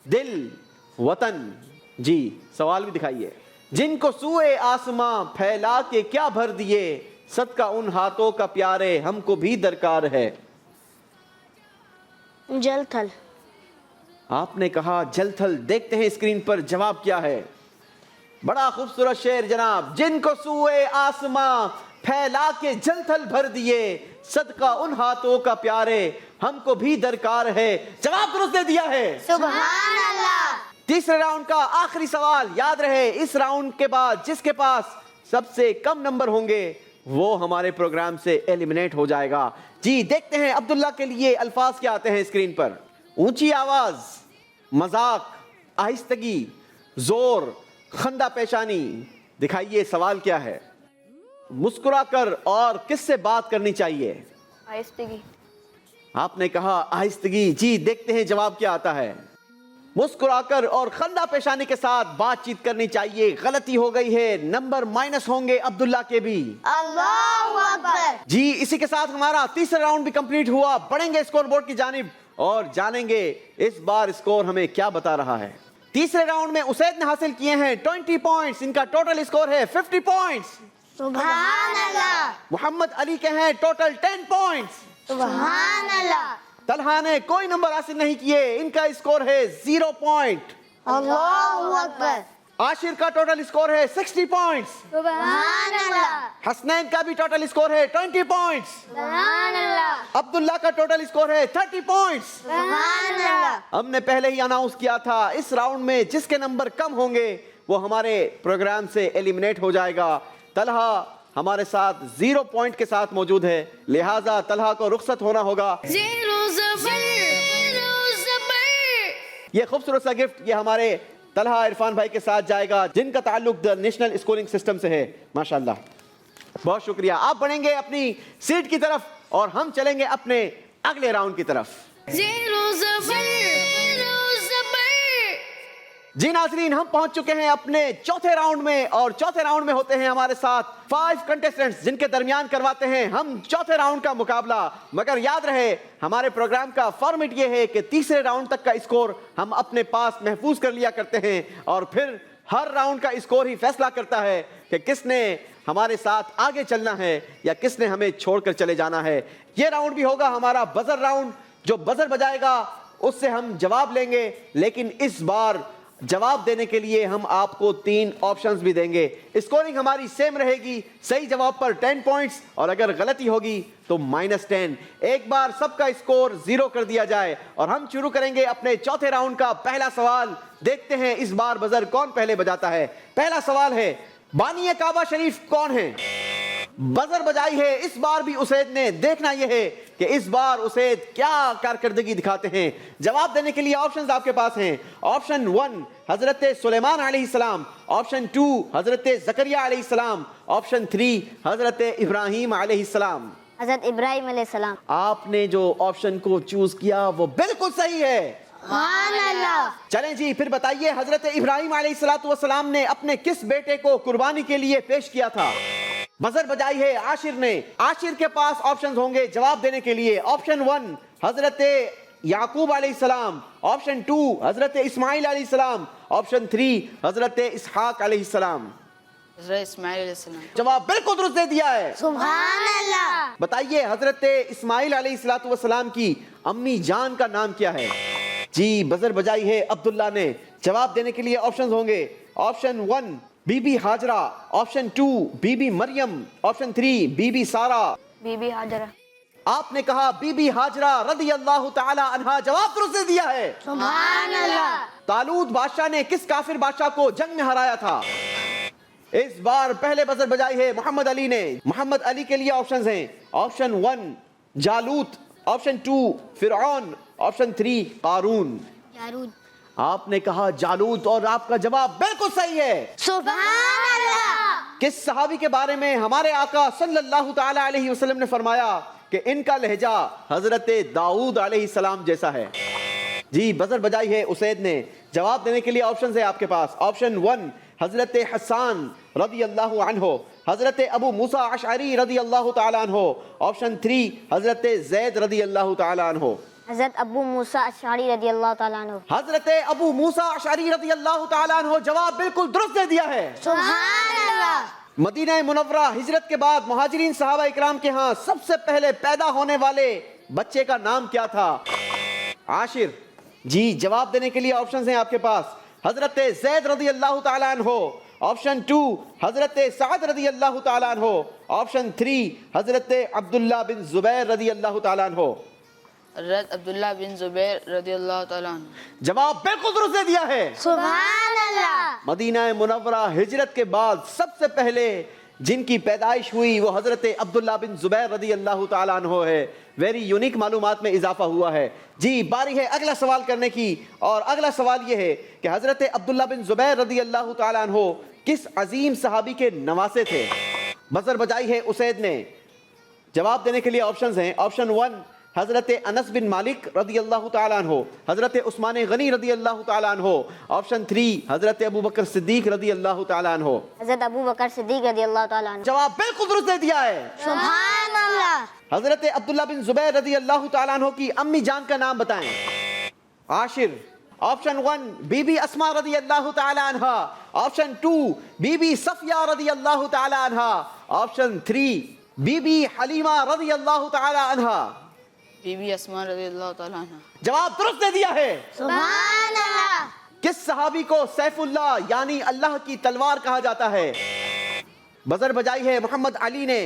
दिल, वतन। जी सवाल भी दिखाइए। जिनको सूए आसमां फैला के क्या भर दिए, सदका उन हाथों का प्यारे हमको भी दरकार है। जलथल। आपने कहा जलथल। देखते हैं स्क्रीन पर जवाब क्या है। बड़ा खूबसूरत शेर जनाब। जिनको सूए आसमां फैला के जलथल भर दिए, सदका उन हाथों का प्यारे हमको भी दरकार है। जवाब दुरुस्त दे दिया है। सुभान अल्लाह। तीसरे राउंड का आखिरी सवाल। याद रहे इस राउंड के बाद जिसके पास सबसे कम नंबर होंगे वो हमारे प्रोग्राम से एलिमिनेट हो जाएगा। जी देखते हैं अब्दुल्ला के लिए अल्फाज क्या आते हैं स्क्रीन पर। ऊंची आवाज, मजाक, आहिस्तगी, जोर, खंदा पेशानी। दिखाइए सवाल क्या है। मुस्कुराकर और किससे बात करनी चाहिए? आहिस्तगी। आपने कहा आहिस्तगी। जी देखते हैं जवाब क्या आता है। मुस्कुराकर और खंदा पेशानी के साथ बातचीत करनी चाहिए। गलती हो गई है। नंबर माइनस होंगे अब्दुल्ला के भी। अल्लाहु अकबर। जी इसी के साथ हमारा तीसरा राउंड भी कंप्लीट हुआ। बढ़ेंगे स्कोर बोर्ड की जानिब और जानेंगे इस बार स्कोर हमें क्या बता रहा है। तीसरे राउंड में उसैद ने हासिल किए हैं 20 पॉइंट्स। इनका टोटल स्कोर है 50 पॉइंट्स। सुभान अल्लाह। मोहम्मद अली के हैं टोटल 10 पॉइंट्स। सुभान अल्लाह। तलहा ने कोई नंबर हासिल नहीं किए। इनका स्कोर है 0 पॉइंट। अल्लाहु अकबर। आशिर का टोटल स्कोर है 60 पॉइंट्स। सुभान अल्लाह। हसनैन का भी टोटल स्कोर है 20 पॉइंट्स। सुभान अल्लाह। अब्दुल्ला का टोटल स्कोर है 30 पॉइंट्स। सुभान अल्लाह। हमने पहले ही अनाउंस किया था इस राउंड में जिसके नंबर कम होंगे वो हमारे प्रोग्राम से एलिमिनेट हो जाएगा। तलहा हमारे साथ 0 पॉइंट के साथ मौजूद है, लिहाजा तलहा को रुखसत होना होगा। ये खूबसूरत सा गिफ्ट ये हमारे तलहा इरफान भाई के साथ जाएगा जिनका ताल्लुक द नेशनल स्कूलिंग सिस्टम से है। माशाल्लाह, बहुत शुक्रिया। आप बढ़ेंगे अपनी सीट की तरफ और हम चलेंगे अपने अगले राउंड की तरफ। जी नाज़रीन, हम पहुंच चुके हैं अपने चौथे राउंड में और चौथे राउंड में होते हैं हमारे साथ 5 कंटेस्टेंट्स जिनके दरमियान करवाते हैं हम चौथे राउंड का मुकाबला। मगर याद रहे हमारे प्रोग्राम का फॉर्मेट ये है कि तीसरे राउंड तक का स्कोर हम अपने पास महफूज कर लिया करते हैं और फिर हर राउंड का स्कोर ही फैसला करता है कि किसने हमारे साथ आगे चलना है या किसने हमें छोड़कर चले जाना है। ये राउंड भी होगा हमारा बजर राउंड। जो बजर बजाएगा उससे हम जवाब लेंगे, लेकिन इस बार जवाब देने के लिए हम आपको 3 ऑप्शंस भी देंगे। स्कोरिंग हमारी सेम रहेगी। सही जवाब पर 10 पॉइंट्स और अगर गलती होगी तो -10। एक बार सबका स्कोर 0 कर दिया जाए और हम शुरू करेंगे अपने चौथे राउंड का पहला सवाल। देखते हैं इस बार बजर कौन पहले बजाता है। पहला सवाल है, बानिए काबा शरीफ कौन है? बजर बजाई है इस बार भी उसैद ने। देखना यह है कि इस बार उसैद क्या कारकर्दगी दिखाते हैं। जवाब देने के लिए ऑप्शंस आपके पास हैं। ऑप्शन 1 हजरत सुलेमान अलैहिस्सलाम, ऑप्शन 2 हजरत जकरिया अलैहिस्सलाम, ऑप्शन 3 हजरत इब्राहिम अलैहिस्सलाम। हजरत इब्राहिम अलैहिस्सलाम। आपने जो ऑप्शन को चूज किया वो बिल्कुल सही है। सुभान अल्लाह। चलें जी, फिर बताइए हजरत इब्राहिम अलैहिस्सलाम ने अपने किस बेटे को कुर्बानी के लिए पेश किया था? बजर बजाई है आशिर ने। आशिर के पास ऑप्शंस होंगे जवाब देने के लिए। ऑप्शन 1 हजरत याकूब अलैहिस्सलाम, ऑप्शन 2 हजरत इस्माइल अलैहिस्सलाम, ऑप्शन 3 हजरत इसहाक अलैहिस्सलाम। हजरत इस्माइल अलैहिस्सलाम। जवाब बिल्कुल दुरुस्त दे दिया है। सुभान अल्लाह। बताइए हजरत इस्माइल अलैहिस्सलाम की अम्मी जान का नाम क्या है? जी बजर बजाई है अब्दुल्ला ने। जवाब देने के लिए ऑप्शंस होंगे। ऑप्शन 1 बीबी हाजरा, ऑप्शन 2 बीबी मरियम, ऑप्शन 3 बीबी सारा। बीबी हाजरा। آپ نے کہا بی بی ہاجرہ رضی اللہ تعالی عنہا، جواب درست دیا ہے۔ سبحان اللہ۔ طالوت بادشاہ نے کس کافر بادشاہ کو جنگ میں ہرایا تھا؟ اس بار پہلے بزر بجائی ہے محمد علی نے۔ محمد علی کے لیے آپشنز ہیں، آپشن 1 جالوت، آپشن 2 فرعون، آپشن 3 قارون۔ جارود۔ آپ نے کہا جالوت اور آپ کا جواب بالکل صحیح ہے۔ سبحان اللہ۔ کس صحابی کے بارے میں ہمارے آقا صلی اللہ تعالی علیہ وسلم نے فرمایا کہ ان کا لہجہ حضرت داؤد علیہ السلام جیسا ہے؟ جی بزر بجائی ہے اسید نے۔ جواب دینے کے لیے آپشنز ہیں آپ کے پاس، آپشن 1 حضرت حسان رضی اللہ عنہ، حضرت ابو موسیٰ اشعری رضی اللہ تعالی عنہ، آپشن 3 حضرت زید رضی اللہ تعالی عنہ۔ حضرت ابو موسیٰ اشعری رضی اللہ تعالیٰ عنہ۔ حضرت ابو موسیٰ اشعری رضی اللہ تعالی عنہ، جواب بالکل درست دے دیا ہے۔ سبحان اللہ۔ مدینہ منورہ ہجرت کے بعد مہاجرین صحابہ اکرام کے ہاں سب سے پہلے پیدا ہونے والے بچے کا نام کیا تھا؟ عاشر۔ جی جواب دینے کے لیے آپشنز ہیں آپ کے پاس، حضرت زید رضی اللہ تعالی عنہ، آپشن 2 حضرت سعد رضی اللہ تعالی عنہ، آپشن 3 حضرت عبداللہ بن زبیر رضی اللہ تعالی عنہ۔ حضرت عبداللہ بن زبیر رضی اللہ تعالیٰ عنہ۔ جواب بالکل درست دے دیا ہے۔ سبحان اللہ۔ مدینہ منورہ ہجرت کے بعد سب سے پہلے جن کی پیدائش ہوئی وہ حضرت عبداللہ بن زبیر رضی اللہ تعالیٰ عنہ ہے۔ ویری یونیک معلومات میں اضافہ ہوا ہے۔ جی باری ہے اگلا سوال کرنے کی، اور اگلا سوال یہ ہے کہ حضرت عبداللہ بن زبیر رضی اللہ تعالیٰ عنہ کس عظیم صحابی کے نواسے تھے؟ بزر بجائی ہے اسید نے۔ جواب دینے کے لیے آپشنز ہیں، آپشن 1 حضرت انس بن مالک رضی اللہ تعالیٰ عنہ، حضرت عثمان غنی رضی اللہ تعالیٰ عنہ، آپشن 3 حضرت ابو بکر صدیق رضی اللہ تعالیٰ عنہ۔ حضرت ابو بکر صدیق رضی اللہ تعالیٰ عنہ۔ جواب بالکل درست دے دیا ہے۔ سبحان اللہ۔ حضرت عبداللہ بن زبیر رضی اللہ تعالیٰ عنہ کی امی جان کا نام بتائیں۔ عاشر۔ آپشن 1 بی بی اسما رضی اللہ تعالیٰ عنہ، آپشن 2 بی بی صفیہ رضی اللہ تعالیٰ عنہ، آپشن 3 بی بی حلیمہ رضی اللہ تعالیٰ عنہ۔ بی بی اسما رضی اللہ تعالیٰ عنہ۔ جواب درست دے دیا ہے۔ سبحان اللہ۔ کس صحابی کو سیف اللہ یعنی اللہ کی تلوار کہا جاتا ہے؟ بزر بجائی ہے محمد علی نے۔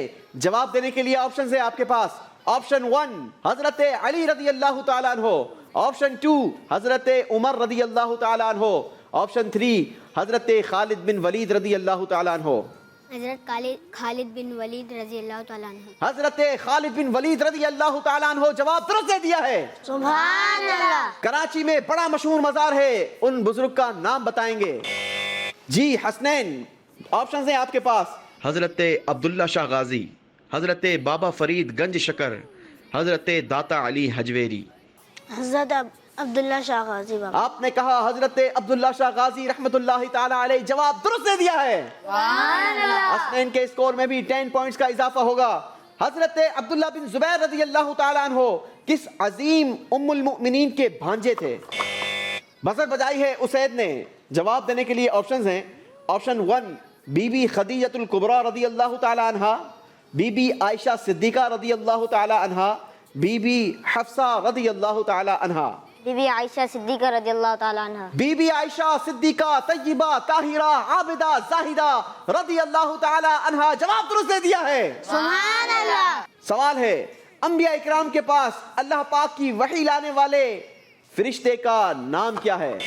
جواب دینے کے لیے آپشنز ہیں آپ کے پاس، آپشن 1 حضرت علی رضی اللہ تعالیٰ عنہ، آپشن 2 حضرت عمر رضی اللہ تعالیٰ عنہ، آپشن 3 حضرت خالد بن ولید رضی اللہ تعالیٰ عنہ۔ حضرت خالد بن ولید رضی اللہ تعالیٰ عنہ۔ حضرت خالد بن ولید رضی اللہ تعالیٰ عنہ، جواب درست دے دیا ہے۔ سبحان اللہ۔ کراچی میں بڑا مشہور مزار ہے، ان بزرگ کا نام بتائیں گے۔ جی حسنین۔ آپشنز ہیں آپ کے پاس، حضرت عبداللہ شاہ غازی، حضرت بابا فرید گنج شکر، حضرت داتا علی حجویری۔ حضرت عبداللہ شاہ غازی بابا۔ آپ نے کہا حضرت عبداللہ شاہ غازی رحمت اللہ تعالی علیہ، جواب درست دے دیا ہے۔ حسنین کے اسکور میں بھی 10 پوائنٹس کا اضافہ ہوگا۔ حضرت عبداللہ بن زبیر رضی اللہ تعالیٰ عنہ کس عظیم ام المؤمنین کے بھانجے تھے؟ بزر بجائی ہے اسید نے۔ جواب دینے کے لیے آپشنز ہیں، آپشن 1 بی بی خدیجۃ الکبریٰ رضی اللہ تعالیٰ عنہ، بی بی عائشہ صدیقہ رضی اللہ تعالیٰ عنہ، بی بی حفصہ رضی اللہ تعالیٰ عنہ۔ بی بی عائشہ صدیقہ رضی اللہ تعالیٰ عنہ۔ بی بی عائشہ صدیقہ طیبہ طاہرہ عابدہ زاہدہ رضی اللہ تعالیٰ عنہ، جواب درست دے دیا ہے۔ سبحان اللہ۔ سوال ہے، انبیاء اکرام کے پاس اللہ پاک کی وحی لانے والے فرشتے کا نام کیا ہے؟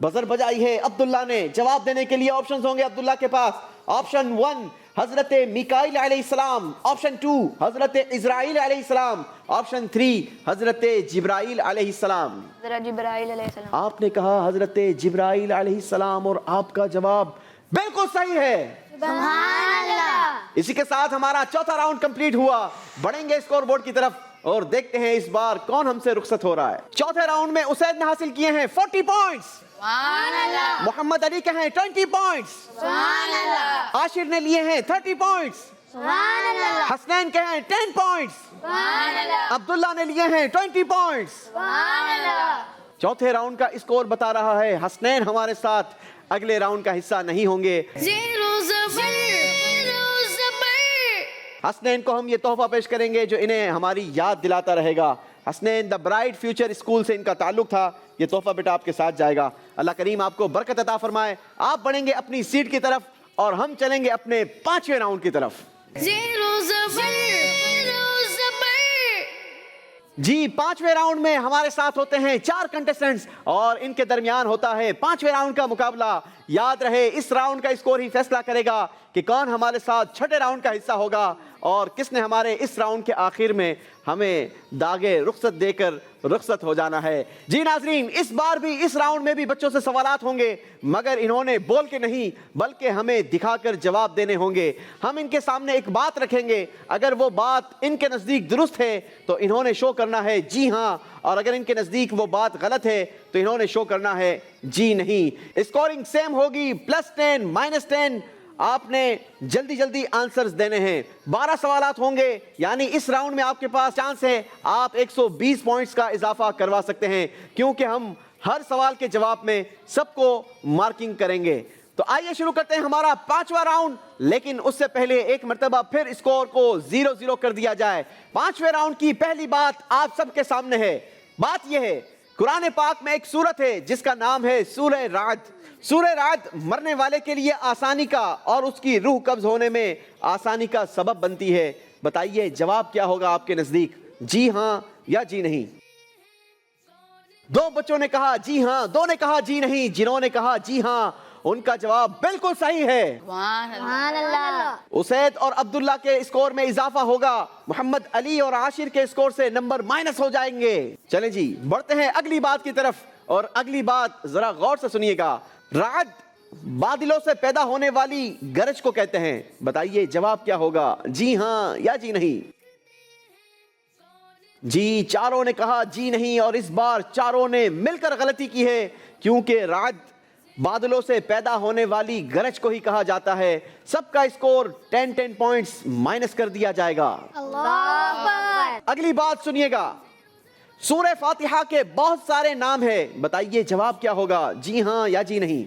بزر بجائی ہے عبداللہ نے۔ جواب دینے کے لیے آپشنز ہوں گے عبداللہ کے پاس، آپشن 1 حضرت میکائیل علیہ السلام، آپشن 2 حضرت اسرائیل علیہ السلام، آپشن 3 حضرت جبرائیل علیہ السلام۔ حضرت جبرائیل علیہ السلام۔ آپ نے کہا حضرت جبرائیل علیہ السلام، اور آپ کا جواب بالکل صحیح ہے۔ سبحان اللہ۔ اسی کے ساتھ ہمارا چوتھا راؤنڈ کمپلیٹ ہوا۔ بڑھیں گے اسکور بورڈ کی طرف اور دیکھتے ہیں اس بار کون ہم سے رخصت ہو رہا ہے۔ چوتھے راؤنڈ میں اسید نے حاصل کیے ہیں 40 پوائنٹس، سبحان اللہ۔ محمد علی کے ہیں 20 پوائنٹس، سبحان اللہ۔ عاشر نے لیے ہیں 30 پوائنٹس، سبحان اللہ۔ حسنین کے ہیں 10 پوائنٹس، سبحان اللہ۔ عبداللہ نے لیے ہیں 20 پوائنٹس۔ سبحان اللہ۔ چوتھے راؤنڈ کا اسکور بتا رہا ہے حسنین ہمارے ساتھ اگلے راؤنڈ کا حصہ نہیں ہوں گے۔ حسنین کو ہم یہ تحفہ پیش کریں گے جو انہیں ہماری یاد دلاتا رہے گا۔ حسنین دا برائٹ فیوچر اسکول سے ان کا تعلق تھا، یہ تحفہ بیٹا آپ کے ساتھ جائے گا۔ اللہ کریم آپ کو برکت عطا فرمائے۔ آپ بڑھیں گے اپنی سیٹ کی طرف اور ہم چلیں گے اپنے 5ویں راؤنڈ کی طرف۔ जी, पांचवें राउंड में हमारे साथ होते हैं 4 कंटेस्टेंट्स और इनके दरमियान होता है पांचवें राउंड का मुकाबला। याद रहे, इस राउंड का स्कोर ही फैसला करेगा कि कौन हमारे साथ छठे राउंड का हिस्सा होगा और किसने हमारे इस राउंड के आखिर में हमें दागे रुखसत देकर रुखसत हो जाना है। जी नाजरीन, इस बार भी इस राउंड में भी बच्चों से सवालात होंगे, मगर इन्होंने बोल के नहीं बल्कि हमें दिखाकर जवाब देने होंगे। हम इनके सामने एक बात रखेंगे, अगर वो बात इनके नज़दीक दुरुस्त है तो इन्होंने शो करना है जी हाँ, और अगर इनके नज़दीक वो बात गलत है तो इन्होंने शो करना है जी नहीं। स्कोरिंग सेम होगी, +10 -10। आपने जल्दी जल्दी आंसर्स देने हैं। 12 सवालात होंगे, यानी इस राउंड में आपके पास चांस है आप 120 पॉइंट्स का इजाफा करवा सकते हैं, क्योंकि हम हर सवाल के जवाब में सबको मार्किंग करेंगे। तो आइए शुरू करते हैं हमारा पांचवा राउंड, लेकिन उससे पहले एक मर्तबा फिर स्कोर को 0-0 कर दिया जाए। पांचवें राउंड की पहली बात आप सबके सामने है। बात यह है, कुरान पाक में एक सूरत है जिसका नाम है सूरह राद। सूरह राद मरने वाले के लिए आसानी का और उसकी रूह कब्ज होने में आसानी का सबब बनती है। बताइए जवाब क्या होगा आपके नजदीक, जी हां या जी नहीं? 2 बच्चों ने कहा जी हां, 2 ने कहा जी नहीं। जिन्होंने कहा जी हां उनका जवाब बिल्कुल सही है। उसैद और अब्दुल्ला के स्कोर में इजाफा होगा, मोहम्मद अली और आशिर के स्कोर से नंबर माइनस हो जाएंगे। चलें जी, बढ़ते हैं अगली बात की तरफ, और अगली बात जरा गौर से सुनिएगा। रात बादलों से पैदा होने वाली गरज को कहते हैं। बताइए जवाब क्या होगा, जी हां या जी नहीं? जी, चारों ने कहा जी नहीं, और इस बार चारों ने मिलकर गलती की है, क्योंकि रात बादलों से पैदा होने वाली गरज को ही कहा जाता है। सबका स्कोर 10 पॉइंट्स माइनस कर दिया जाएगा। अगली बात सुनिएगा। सूरह फातिहा के बहुत सारे नाम हैं। बताइए जवाब क्या होगा, जी हां या जी नहीं?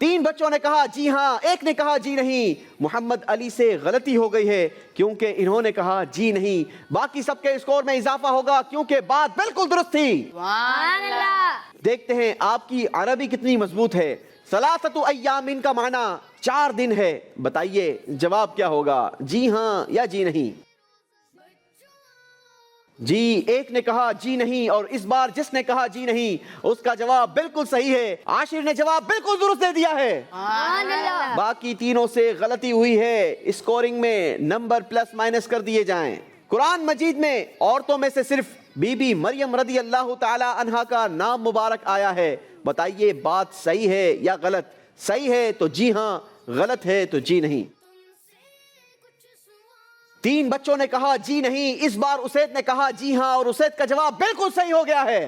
3 बच्चों ने कहा जी हां, 1 ने कहा जी नहीं। मोहम्मद अली से गलती हो गई है, क्योंकि इन्होंने कहा जी नहीं। बाकी सबके स्कोर में इजाफा होगा, क्योंकि बात बिल्कुल दुरुस्त थी। देखते हैं आपकी अरबी कितनी मजबूत है। सलासतु अय्यामिन का माना 4 दिन है। बताइए जवाब क्या होगा, जी हां या जी नहीं? जी, 1 ने कहा जी नहीं, और इस बार जिसने कहा जी नहीं उसका जवाब बिल्कुल सही है। आशिर ने जवाब बिल्कुल दुरुस्त दे दिया है। बाकी तीनों से गलती हुई है। स्कोरिंग में नंबर प्लस माइनस कर दिए जाएं। कुरान मजीद में औरतों में से सिर्फ बीबी मरियम रदी अल्लाह ताला अन्हा का नाम मुबारक आया है। बताइए बात सही है या गलत? सही है तो जी हां, गलत है तो जी नहीं। 3 बच्चों ने कहा जी नहीं, इस बार उसैद ने कहा जी हां, और उसैद का जवाब बिल्कुल सही हो गया है।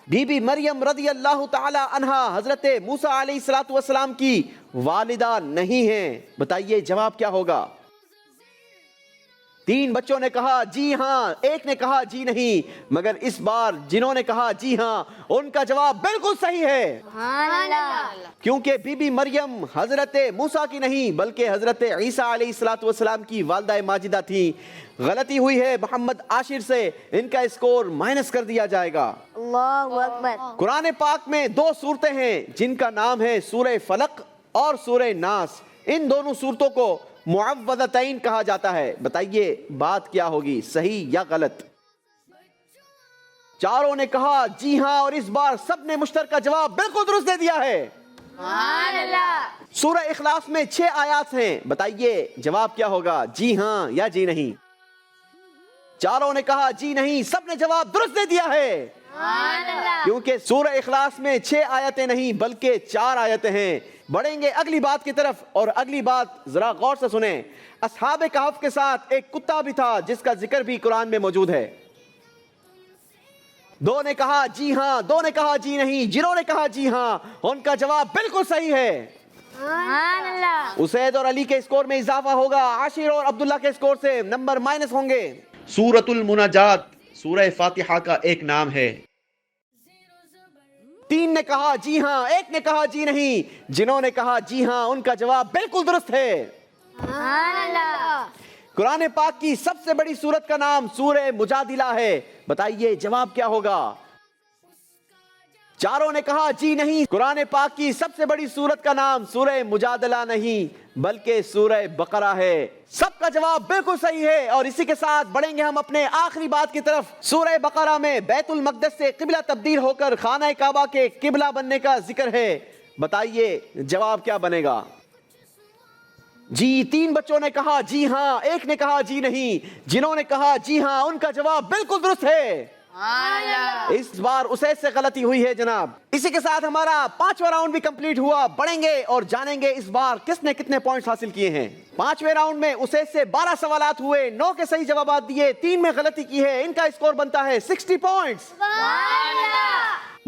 बीबी मरियम रदी अल्लाह ताला अन्हा हजरत मूसा अलैहिस्सलातु वस्सलाम की वालिदा नहीं है। बताइए जवाब क्या होगा? 3 बच्चों ने कहा जी हां, 1 ने कहा जी नहीं, मगर इस बार जिन्होंने कहा जी हां उनका जवाब बिल्कुल सही है। क्योंकि बीबी मरियम हजरत मूसा की नहीं बल्कि हजरत ईसा अलैहिस्सलातु वस्सलाम की वालिदा माजिदा थी। गलती हुई है मोहम्मद आशिर से, इनका स्कोर माइनस कर दिया जाएगा। अल्लाहु अकबर। कुरान पाक में 2 सूरतें हैं जिनका नाम है सूरह फलक और सूरह नास। इन दोनों सूरतों को मुअव्वज़तैन कहा जाता है। बताइए बात क्या होगी, सही या गलत? चारों ने कहा जी हां, और इस बार सबने मुश्तरका जवाब बिल्कुल दुरुस्त दे दिया है। सूरह इखलास में 6 आयात हैं। बताइए जवाब क्या होगा, जी हां या जी नहीं? चारों ने कहा जी नहीं, सबने जवाब दुरुस्त दे दिया है। क्योंकि सूरह इखलास में 6 आयतें नहीं बल्कि 4 आयतें हैं। बढ़ेंगे अगली बात की तरफ, और अगली बात जरा गौर से सुने। अस्हाबे कहफ के साथ एक कुत्ता भी था जिसका जिक्र भी कुरान में मौजूद है। 2 ने कहा जी हां, 2 ने कहा जी नहीं। जिन्होंने कहा जी हां उनका जवाब बिल्कुल सही है। उसैद और अली के स्कोर में इजाफा होगा, आशिर और अब्दुल्ला के स्कोर से नंबर माइनस होंगे। सूरतुल मुनाजात सूरह फातिहा का एक नाम है। 3 ने कहा जी हां, 1 ने कहा जी नहीं। जिन्होंने कहा जी हां उनका जवाब बिल्कुल दुरुस्त है। कुरान पाक की सबसे बड़ी सूरत का नाम सूरह मुजादिला है। बताइए जवाब क्या होगा? चारों ने कहा जी नहीं। कुरान पाक की सबसे बड़ी सूरत का नाम सूरह मुजादला नहीं बल्कि सूरह बकरा है। सबका जवाब बिल्कुल सही है और इसी के साथ बढ़ेंगे हम अपने आखिरी बात की तरफ। सूरह बकरा में बैतुल मक़दस से किबला तब्दील होकर खाना काबा के किबला बनने का जिक्र है। बताइए जवाब क्या बनेगा? जी, 3 बच्चों ने कहा जी हाँ, एक ने कहा जी नहीं। जिन्होंने कहा जी हाँ उनका जवाब बिल्कुल दुरुस्त है। इस बार उसे से गलती हुई है जनाब। इसी के साथ हमारा 5वां राउंड भी कंप्लीट हुआ। बढ़ेंगे और जानेंगे इस बार किसने कितने पॉइंट्स हासिल किए हैं। 5वें राउंड में उसे से 12 सवालात हुए, 9 के सही जवाब दिए, 3 में गलती की है। इनका स्कोर बनता है 60 पॉइंट्स।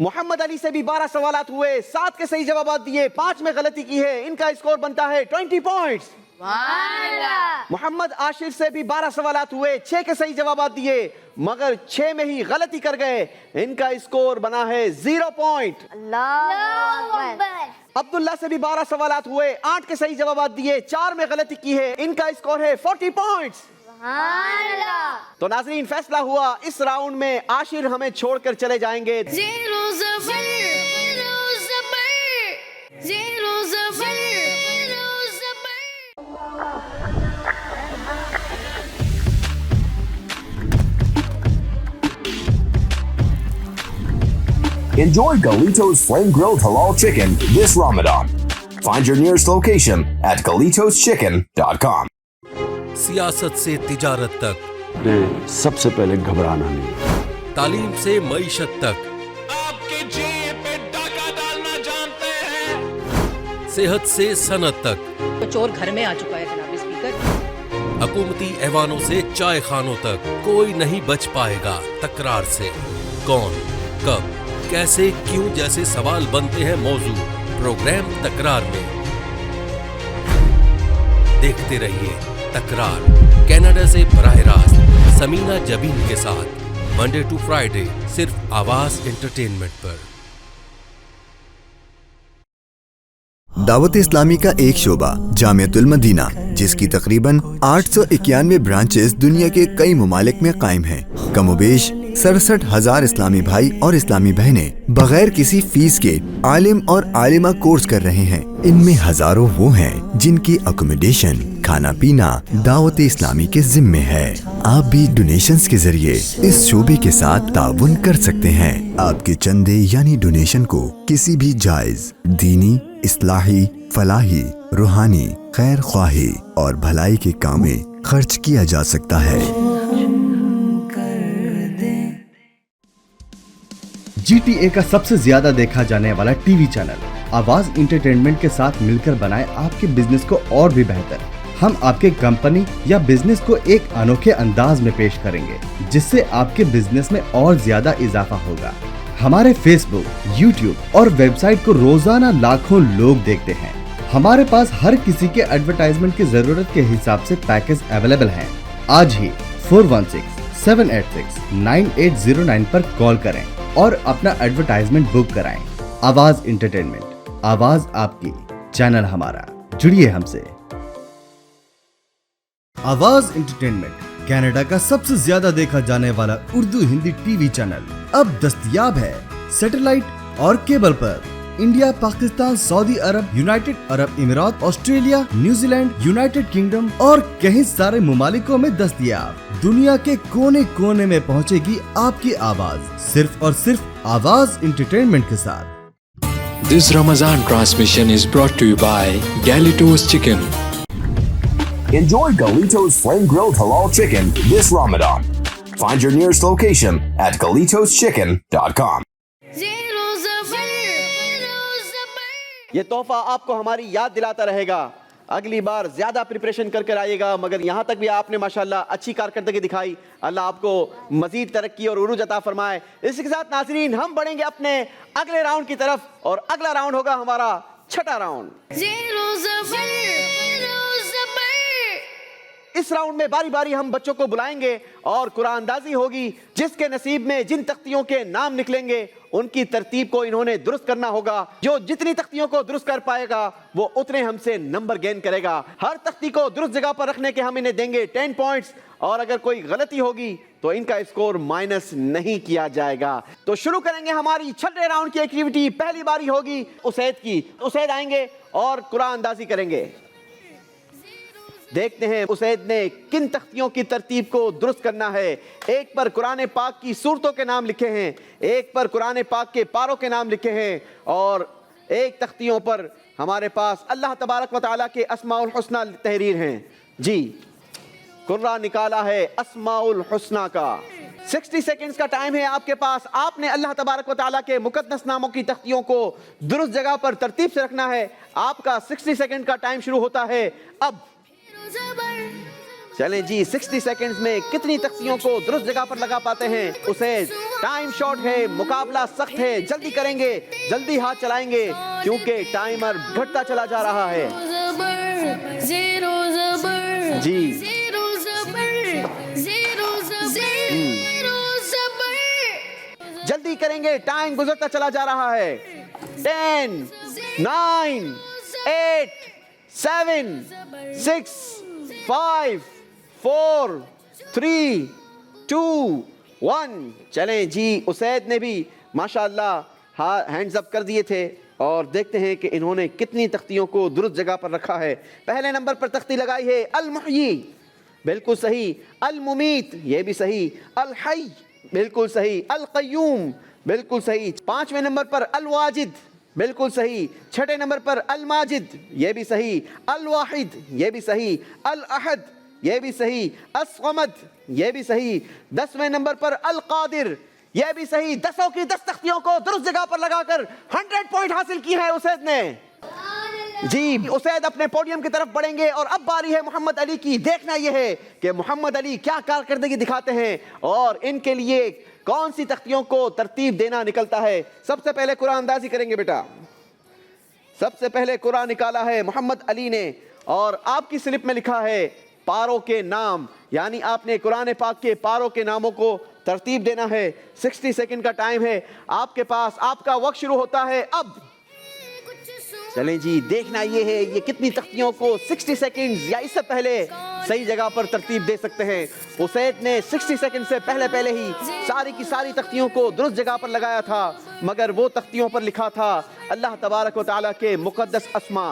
मोहम्मद अली से भी 12 सवालात हुए, 7 के सही जवाब दिए, 5 में गलती की है। इनका स्कोर बनता है 20 पॉइंट्स। मोहम्मद आशिर से भी 12 सवालात हुए, 6 के सही जवाब दिए मगर 6 में ही गलती कर गए। इनका स्कोर बना है 0 पॉइंट। अब्दुल्ला से भी 12 सवालात हुए, 8 के सही जवाब दिए, 4 में गलती की है। इनका स्कोर है 40 पॉइंट्स। तो नाज़रीन फैसला हुआ, इस राउंड में आशिर हमें छोड़कर चले जाएंगे। Enjoy Galito's Flame Grilled Halal Chicken this Ramadan. Find your nearest location at GalitosChicken.com. सियासत से तिजारत तक ने सबसे पहले घबराना नहीं। तालीम से मईशत तक आपके जेब पे डाका डालना जानते हैं। सेहत से सनत तक तो चोर घर में आ चुका है जनाब स्पीकर। हुकूमती ऐवानों से चाय खानों तक कोई नहीं बच पाएगा तकरार से। कौन, कब, कैसे, क्यों जैसे सवाल बनते हैं मौजू प्रोग्राम तकरार में। देखते रहिए तकरार कनाडा से बराह रास्त समीना जबीन के साथ मंडे टू फ्राइडे सिर्फ आवाज एंटरटेनमेंट पर। दावत इस्लामी का एक शोबा जामियतुल मदीना जिसकी तकरीबन 891 ब्रांचेस दुनिया के कई मुमालिक में कायम हैं। कमोबेश 67,000 इस्लामी भाई और इस्लामी बहनें बगैर किसी फीस के आलिम और आलिमा कोर्स कर रहे हैं। इनमें हजारों वो हैं जिनकी अकोमोडेशन, खाना पीना दावत इस्लामी के जिम्मे है। आप भी डोनेशंस के जरिए इस शोबे के साथ ताउन कर सकते हैं। आपके चंदे यानी डोनेशन को किसी भी जायज दीनी, इस्लाही, फलाही, रूहानी, खैर ख्वाही और भलाई के काम में खर्च किया जा सकता है। GTA का सबसे ज्यादा देखा जाने वाला टीवी चैनल आवाज इंटरटेनमेंट के साथ मिलकर बनाए आपके बिजनेस को और भी बेहतर। हम आपके कंपनी या बिजनेस को एक अनोखे अंदाज में पेश करेंगे जिससे आपके बिजनेस में और ज्यादा इजाफा होगा। हमारे फेसबुक, यूट्यूब और वेबसाइट को रोजाना लाखों लोग देखते हैं। हमारे पास हर किसी के एडवर्टाइजमेंट की जरूरत के हिसाब से पैकेज अवेलेबल हैं। आज ही 416-786-9809 पर कॉल करें और अपना एडवर्टाइजमेंट बुक कराएं। आवाज इंटरटेनमेंट, आवाज आपकी, चैनल हमारा, जुड़िए हमसे। आवाज इंटरटेनमेंट कनाडा का सबसे ज्यादा देखा जाने वाला उर्दू हिंदी टीवी चैनल अब दस्तयाब है सैटेलाइट और केबल पर। India, Pakistan, Saudi Arab, United Arab Emirates, Australia, New Zealand, United Kingdom और कई सारे मुमालिकों में दस्तयाब। दुनिया के कोने कोने में पहुंचेगी आपकी आवाज, सिर्फ और सिर्फ आवाज इंटरटेनमेंट के साथ। This Ramadan transmission is brought to you by Galito's Chicken. Enjoy Galito's Flame Grilled Halal Chicken this Ramadan. Find your nearest location at GalitosChicken.com. ये तोहफा आपको हमारी याद दिलाता रहेगा। अगली बार ज्यादा प्रिपरेशन कर कर आइएगा, मगर यहाँ तक भी आपने माशाल्लाह अच्छी कारकर्दगी दिखाई। अल्लाह आपको मजीद तरक्की और उरूज अता फरमाए। इसी के साथ नाज़रीन हम बढ़ेंगे अपने अगले राउंड की तरफ और अगला राउंड होगा हमारा छठा राउंड। इस राउंड में बारी बारी हम बच्चों को बुलाएंगे और कुरान अंदाजी होगी। जिसके नसीब में जिन तख्तियों के नाम निकलेंगे उनकी तरतीब को इन्होंने दुरुस्त करना होगा। जो जितनी तख्तियों को दुरुस्त कर पाएगा वो उतने हमसे नंबर गेन करेगा। हर तख्ती को दुरुस्त जगह पर रखने के हम इन्हें देंगे 10 पॉइंट्स और अगर कोई गलती होगी तो इनका स्कोर माइनस नहीं किया जाएगा। तो शुरू करेंगे हमारी छठे राउंड की एक्टिविटी। पहली बारी होगी उसैद की। उसैद आएंगे और कुरान अंदाजी करेंगे। देखते हैं उसैद ने किन तख्तियों की तरतीब को दुरुस्त करना है। एक पर कुरान पाक की सूरतों के नाम लिखे हैं, एक पर कुरान पाक के पारों के नाम लिखे हैं और एक तख्तियों पर हमारे पास अल्लाह तबारक व तआला के अस्माउल हुस्ना तहरीर हैं। जी, कुर्रा निकाला है अस्माउल हुस्ना का। 60 सेकंड्स का टाइम है आपके पास। आपने अल्लाह तबारक व तआला के मुकद्दस नामों की तख्तियों को दुरुस्त जगह पर तरतीब से रखना है। आपका 60 सेकंड का टाइम शुरू होता है अब। चलें जी, 60 सेकंड्स में कितनी तख्तियों को दुरुस्त जगह पर लगा पाते हैं उसे। टाइम शॉर्ट है, मुकाबला सख्त है, जल्दी करेंगे, जल्दी हाथ चलाएंगे क्योंकि टाइमर घटता चला जा रहा है। जी जल्दी करेंगे, टाइम गुजरता चला जा रहा है। 10 9 8 7 6 5 4 3 2 1। चलें जी, उसैद ने भी माशाअल्लाह हैंड्स अप कर दिए थे और देखते हैं कि इन्होंने कितनी तख्तियों को दुरुस्त जगह पर रखा है। पहले नंबर पर तख्ती लगाई है अल मुहयी, बिल्कुल सही। अल मुमीत, ये भी सही। अल हई, बिल्कुल सही। अल क़य्यूम, बिल्कुल सही। 5वें नंबर पर अल वाजिद, बिल्कुल सही। 6ठे नंबर पर अल माजिद, ये भी सही। अल वाहिद, ये भी सही। अल अहद, ये भी सही। अस्समद, ये भी सही। 10वें नंबर पर अल कादिर, ये भी सही। 10 की 10 तख्तियों को दुरुस्त जगह पर लगाकर 100 पॉइंट हासिल की है उसैद ने। जी, उसैद अपने पोडियम की तरफ बढ़ेंगे और अब बारी है मोहम्मद अली की। देखना यह है कि मोहम्मद अली क्या कारकर्दगी दिखाते हैं और इनके लिए कौन सी तख्तियों को तरतीब देना निकलता है। सबसे पहले कुरान अंदाजी करेंगे बेटा। सबसे पहले कुरान निकाला है मोहम्मद अली ने और आपकी स्लिप में लिखा है पारों के नाम, यानी आपने कुरान पाक के पारों के नामों को तरतीब देना है। 60 सेकंड का टाइम है आपके पास। आपका वक्त शुरू होता है अब। चलें जी, देखना ये है ये कितनी तख्तियों को 60 सेकंड्स या इससे पहले सही जगह पर तरतीब दे सकते हैं। उसैद ने 60 सेकंड से पहले ही सारी की सारी तख्तियों को दुरुस्त जगह पर लगाया था, मगर वो तख्तियों पर लिखा था अल्लाह तबारक व तआला के मुकद्दस अस्मा।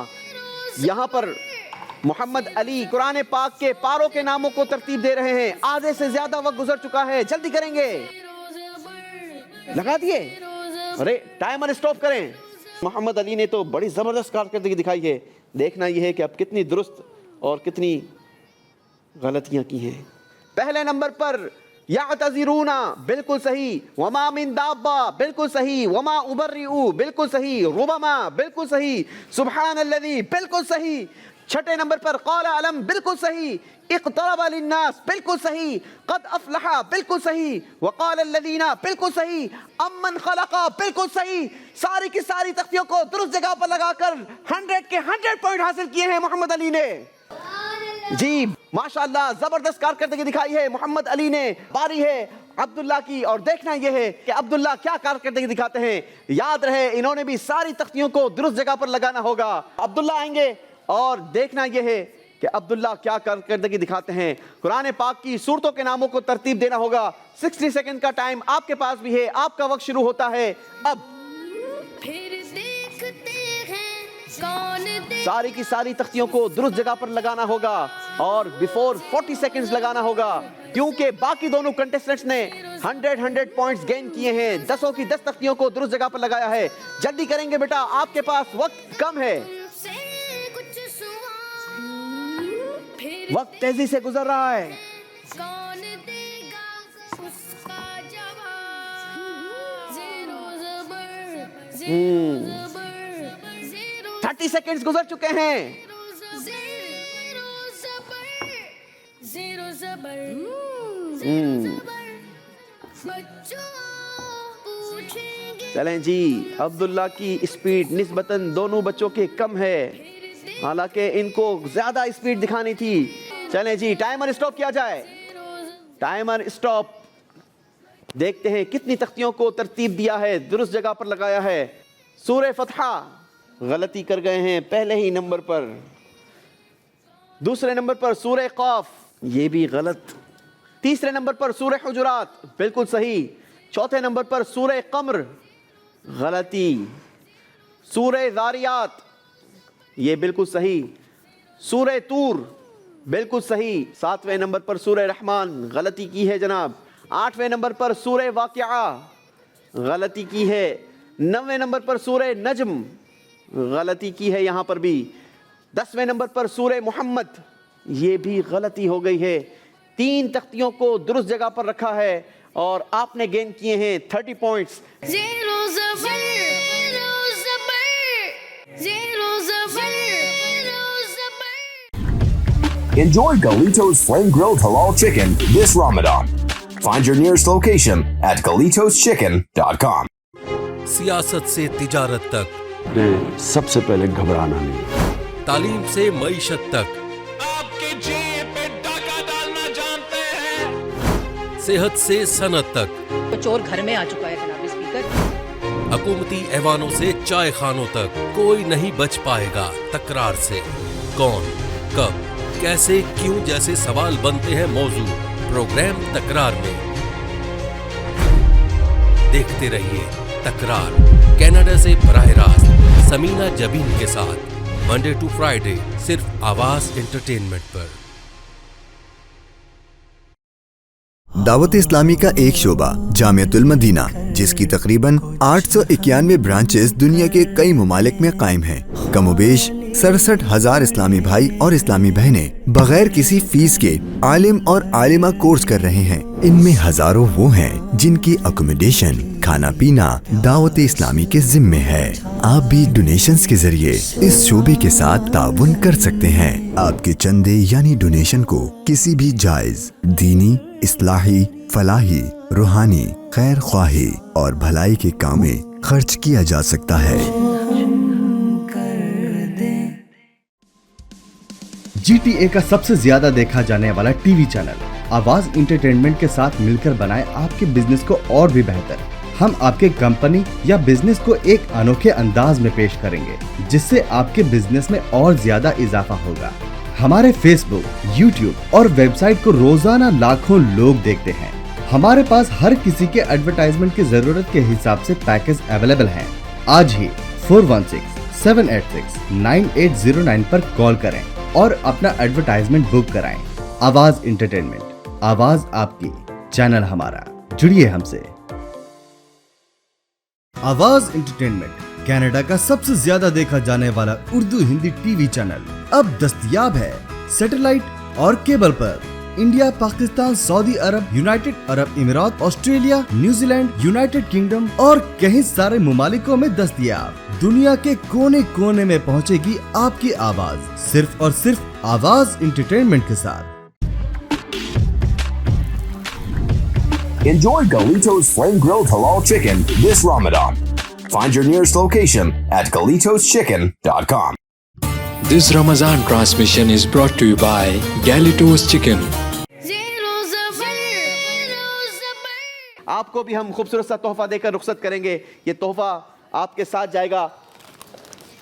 यहाँ पर मोहम्मद अली कुरान पाक के पारों के नामों को तरतीब दे रहे हैं। आधे से ज्यादा वक्त गुजर चुका है, जल्दी करेंगे। लगा दिए? अरे टाइमर स्टॉप करें। मोहम्मद अली ने तो बड़ी ज़बरदस्त कारकर्दगी दिखाई है। देखना यह है कि अब कितनी दुरुस्त और कितनी गलतियां की हैं। पहले नंबर पर यातज़िरूना, बिल्कुल सही। वमा मिन दाब्बा, बिल्कुल सही। वमा उबर्रिउ, बिल्कुल सही। रुबमा, बिल्कुल सही। सुब्हानल्लज़ी, बिल्कुल सही। 6ठे नंबर पर क़ाल अलम, बिल्कुल सही। इक़्तरब लिन्नास, बिल्कुल सही। क़द अफ़लहा, बिल्कुल सही। वक़ाल अल्लज़ीना, बिल्कुल सही। अम्मन ख़लक़ा, बिल्कुल सही। सारी की सारी तख्तियों को दुरुस्त जगह पर लगाकर 100 के 100 पॉइंट हासिल किए हैं मोहम्मद अली ने। जी माशाअल्लाह, जबरदस्त कारकर्दगी दिखाई है मोहम्मद अली ने। बारी है अब्दुल्ला की और देखना यह है कि अब्दुल्ला क्या कारकर्दगी दिखाते हैं। याद रहे इन्होंने भी सारी तख्तियों को दुरुस्त जगह पर लगाना होगा। अब्दुल्ला आएंगे और देखना यह है कि अब्दुल्ला क्या कारकर्दगी दिखाते हैं। कुरान पाक की सूरतों के नामों को तरतीब देना होगा। 60 सेकंड का टाइम आपके पास भी है। आपका वक्त शुरू होता है अब। सारी की सारी तख्तियों को दुरुस्त जगह पर लगाना होगा और बिफोर 40 सेकंड्स लगाना होगा, क्योंकि बाकी दोनों कंटेस्टेंट्स ने 100 पॉइंट्स गेन किए हैं। 10 की 10 तख्तियों को दुरुस्त जगह पर लगाया है। जल्दी करेंगे बेटा, आपके पास वक्त कम है। वक्त तेजी से गुजर रहा है। 30 सेकंड्स गुजर चुके हैं। चलें जी, अब्दुल्ला की स्पीड निस्बतन दोनों बच्चों के कम है, हालांकि इनको ज्यादा स्पीड दिखानी थी। चलें जी, टाइमर स्टॉप किया जाए। Timer stop. देखते हैं कितनी तख्तियों को तरतीब दिया है, दुरुस्त जगह पर लगाया है। सूरह फतहा गलती कर गए हैं पहले ही नंबर पर। दूसरे नंबर पर सूरह क़ाफ, ये भी गलत। तीसरे नंबर पर सूरह हुजुरात, बिल्कुल सही। चौथे नंबर पर सूरह कमर, गलती। सूरह ज़ारियात, ये बिल्कुल सही। सूरह तूर, बिल्कुल सही। सातवें नंबर पर सूरह रहमान, गलती की है जनाब। आठवें नंबर पर सूरह वाक़िआ, गलती की है। नौवें नंबर पर सूरह नजम, गलती की है यहाँ पर भी। 10वें नंबर पर सूरह मोहम्मद, ये भी गलती हो गई है। 3 तख्तियों को दुरुस्त जगह पर रखा है और आपने गेन किए हैं 30 points. Zero zafar, zero zafar, zero zafar, zero zafar. Enjoy Galito's Flame Grilled Halal Chicken this Ramadan. Find your nearest location at GalitosChicken.com. सियासत से तिजारत तक, सबसे पहले घबराना नहीं, तालीम से मईशत तक, आपके जेब पे डाका डालना जानते हैं। सेहत से सनत तक, तो चोर घर में आ चुका है जनाब स्पीकर। हुकूमती ऐवानों से चाय खानों तक, कोई नहीं बच पाएगा तकरार से। कौन, कब, कैसे, क्यों जैसे सवाल बनते हैं मौजू प्रोग्राम तकरार में। देखते रहिए तकरार, कनाडा से बराह रास्त समीना जबीन के साथ, मंडे टू फ्राइडे, सिर्फ आवाज एंटरटेनमेंट पर। दावत इस्लामी का एक शोबा जामियतुल मदीना, जिसकी तकरीबन 891 ब्रांचेस दुनिया के कई मुमालिक में कायम हैं। कमोबेश 67,000 इस्लामी भाई और इस्लामी बहनें बगैर किसी फीस के आलिम और आलिमा कोर्स कर रहे हैं। इनमें हजारों वो हैं जिनकी अकोमोडेशन, खाना पीना दावत इस्लामी के जिम्मे है। आप भी डोनेशंस के जरिए इस शोबे के साथ ताउन कर सकते हैं। आपके चंदे यानी डोनेशन को किसी भी जायज दीनी, इस्लाही, फलाही, रूहानी, खैर ख्वाही और भलाई के काम में खर्च किया जा सकता है। GTA का सबसे ज्यादा देखा जाने वाला टीवी चैनल आवाज इंटरटेनमेंट के साथ मिलकर बनाए आपके बिजनेस को और भी बेहतर। हम आपके कंपनी या बिजनेस को एक अनोखे अंदाज में पेश करेंगे, जिससे आपके बिजनेस में और ज्यादा इजाफा होगा। हमारे फेसबुक, यूट्यूब और वेबसाइट को रोजाना लाखों लोग देखते हैं। हमारे पास हर किसी के एडवर्टाइजमेंट की जरूरत के हिसाब से पैकेज अवेलेबल हैं। आज ही 416-786-9809 पर कॉल करें और अपना एडवर्टाइजमेंट बुक कराएं। आवाज इंटरटेनमेंट, आवाज आपकी, चैनल हमारा, जुड़िए हमसे। आवाज इंटरटेनमेंट कनाडा का सबसे ज्यादा देखा जाने वाला उर्दू हिंदी टीवी चैनल अब दस्तयाब है सैटेलाइट और केबल पर। India, Pakistan, Saudi Arab, United अरब अमीरात, ऑस्ट्रेलिया, न्यूजीलैंड, यूनाइटेड किंगडम और कई सारे मुमालिकों में दस्तयाब। दुनिया के कोने कोने में पहुंचेगी आपकी आवाज, सिर्फ और सिर्फ आवाज इंटरटेनमेंट के साथ। Enjoy Galito's Flame Grilled Halal Chicken this Ramadan. Find your nearest location at GalitosChicken.com. This Ramadan transmission is brought to you by Galitos Chicken. Zero zafar, zero zafar. आपको भी हम खूबसूरत सा तोहफा देकर रुखसत करेंगे। ये तोहफा आपके साथ जाएगा,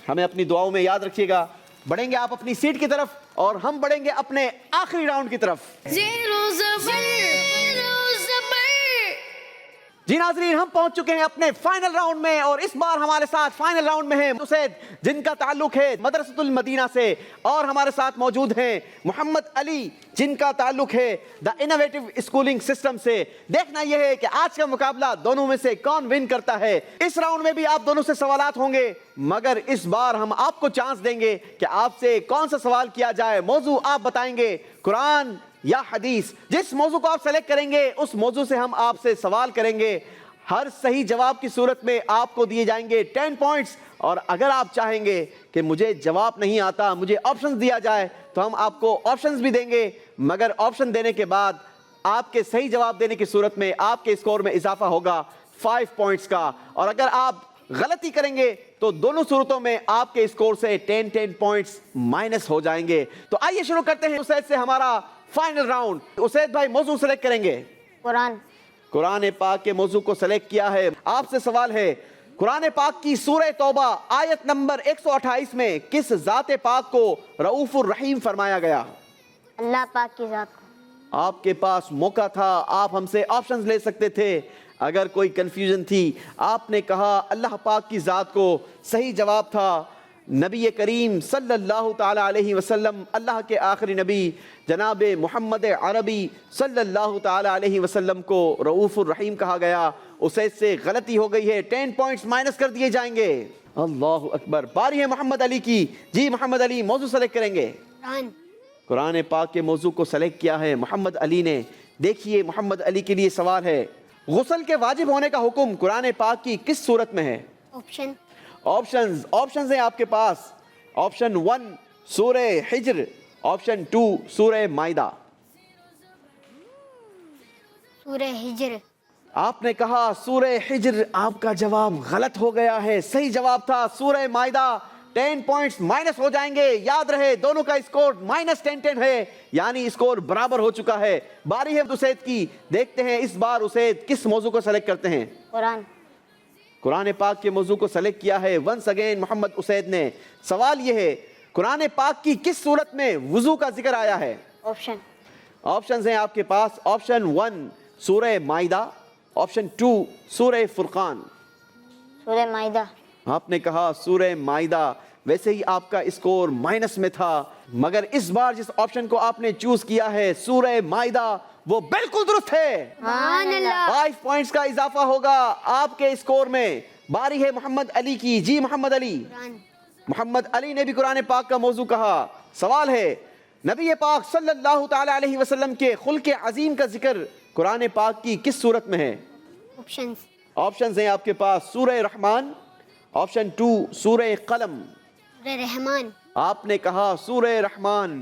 हमें अपनी दुआओं में याद रखिएगा। बढ़ेंगे आप अपनी सीट की तरफ और हम बढ़ेंगे अपने आखिरी राउंड की तरफ। Zero zafar, zero zafar. जी नाज़रीन, हम पहुंच चुके हैं अपने फाइनल राउंड में और इस बार हमारे साथ फाइनल राउंड में है उसैद, जिनका ताल्लुक है मदरसतुल मदीना से, और हमारे साथ मौजूद हैं मोहम्मद अली, जिनका ताल्लुक है द इनोवेटिव स्कूलिंग सिस्टम से। देखना यह है कि आज का मुकाबला दोनों में से कौन विन करता है। इस राउंड में भी आप दोनों से सवालात होंगे, मगर इस बार हम आपको चांस देंगे कि आपसे कौन सा सवाल किया जाए। मौजू आप बताएंगे, कुरान या हदीस। जिस मौजू को आप सेलेक्ट करेंगे उस मौजू से हम आपसे सवाल करेंगे। हर सही जवाब की सूरत में आपको दिए जाएंगे 10 पॉइंट्स, और अगर आप चाहेंगे कि मुझे जवाब नहीं आता, मुझे ऑप्शंस दिया जाए, तो हम आपको ऑप्शंस भी देंगे, मगर ऑप्शन देने के बाद आपके सही जवाब देने की सूरत में आपके स्कोर में इजाफा होगा 5 पॉइंट्स का। और अगर आप गलती करेंगे تو دونوں صورتوں میں آپ کے اسکور سے 10 پوائنٹس مائنس ہو جائیں گے. تو آئیے شروع کرتے ہیں اسید سے ہمارا فائنل راؤنڈ. اسید بھائی موضوع سلیکٹ کریں گے. قرآن. قرآن پاک کے موضوع کو سلیکٹ کیا ہے. آپ سے سوال ہے قرآن پاک کی سورہ توبہ آیت نمبر 128 میں کس ذات پاک کو رؤوف الرحیم فرمایا گیا؟ اللہ پاک کی ذات کو. آپ کے پاس موقع تھا, آپ ہم سے آپشنز لے سکتے تھے. اگر کوئی کنفیوژن تھی, آپ نے کہا اللہ پاک کی ذات کو. صحیح جواب تھا نبی کریم صلی اللہ تعالی علیہ وسلم, اللہ کے آخری نبی جناب محمد عربی صلی اللہ تعالی علیہ وسلم کو رؤوف الرحیم کہا گیا. اسید سے غلطی ہو گئی ہے, 10 پوائنٹس مائنس کر دیے جائیں گے. اللہ اکبر. باری ہے محمد علی کی. جی محمد علی موضوع سلیکٹ کریں گے. قرآن پاک کے موضوع کو سلیکٹ کیا ہے محمد علی نے. دیکھیے محمد علی کے لیے سوال ہے, غسل کے واجب ہونے کا حکم قرآن پاک کی کس صورت میں ہے؟ آپشنز ہیں آپ کے پاس. آپشن 1 سورہ حجر, آپشن 2 سورہ مائدہ. سورہ حجر. آپ نے کہا سورہ حجر, آپ کا جواب غلط ہو گیا ہے. صحیح جواب تھا سورہ مائدہ. 10 پوائنٹس مائنس ہو جائیں گے. یاد رہے دونوں کا اسکور -10 ہے, یعنی اسکور برابر ہو چکا ہے. باری ہے اسید کی. دیکھتے ہیں اس بار اسید کس موضوع کو سلیکٹ کرتے ہیں. قرآن پاک کے موضوع کو سلیکٹ کیا ہے ونس اگین محمد اسید نے. سوال یہ ہے قرآن پاک کی کس صورت میں وضو کا ذکر آیا ہے؟ آپشنز ہیں آپ کے پاس. آپشن 1 سورہ مائدہ, آپشن 2 سورہ فرقان. سورہ مائدہ. آپ نے کہا سورہ مائدہ. ویسے ہی آپ کا اسکور مائنس میں تھا, مگر اس بار جس آپشن کو آپ نے چوز کیا ہے سورہ مائدہ وہ بالکل درست ہے. 5 پوائنٹس کا اضافہ ہوگا آپ کے اسکور میں. باری ہے محمد علی کی. جی محمد علی. محمد علی نے بھی قرآن پاک کا موضوع کہا. سوال ہے نبی پاک صلی اللہ تعالی علیہ وسلم کے خلق عظیم کا ذکر قرآن پاک کی کس صورت میں ہے؟ آپشنز ہیں آپ کے پاس. سورہ رحمان, آپشن 2 سورہ قلم. رحمان. آپ نے کہا سورہ رحمان.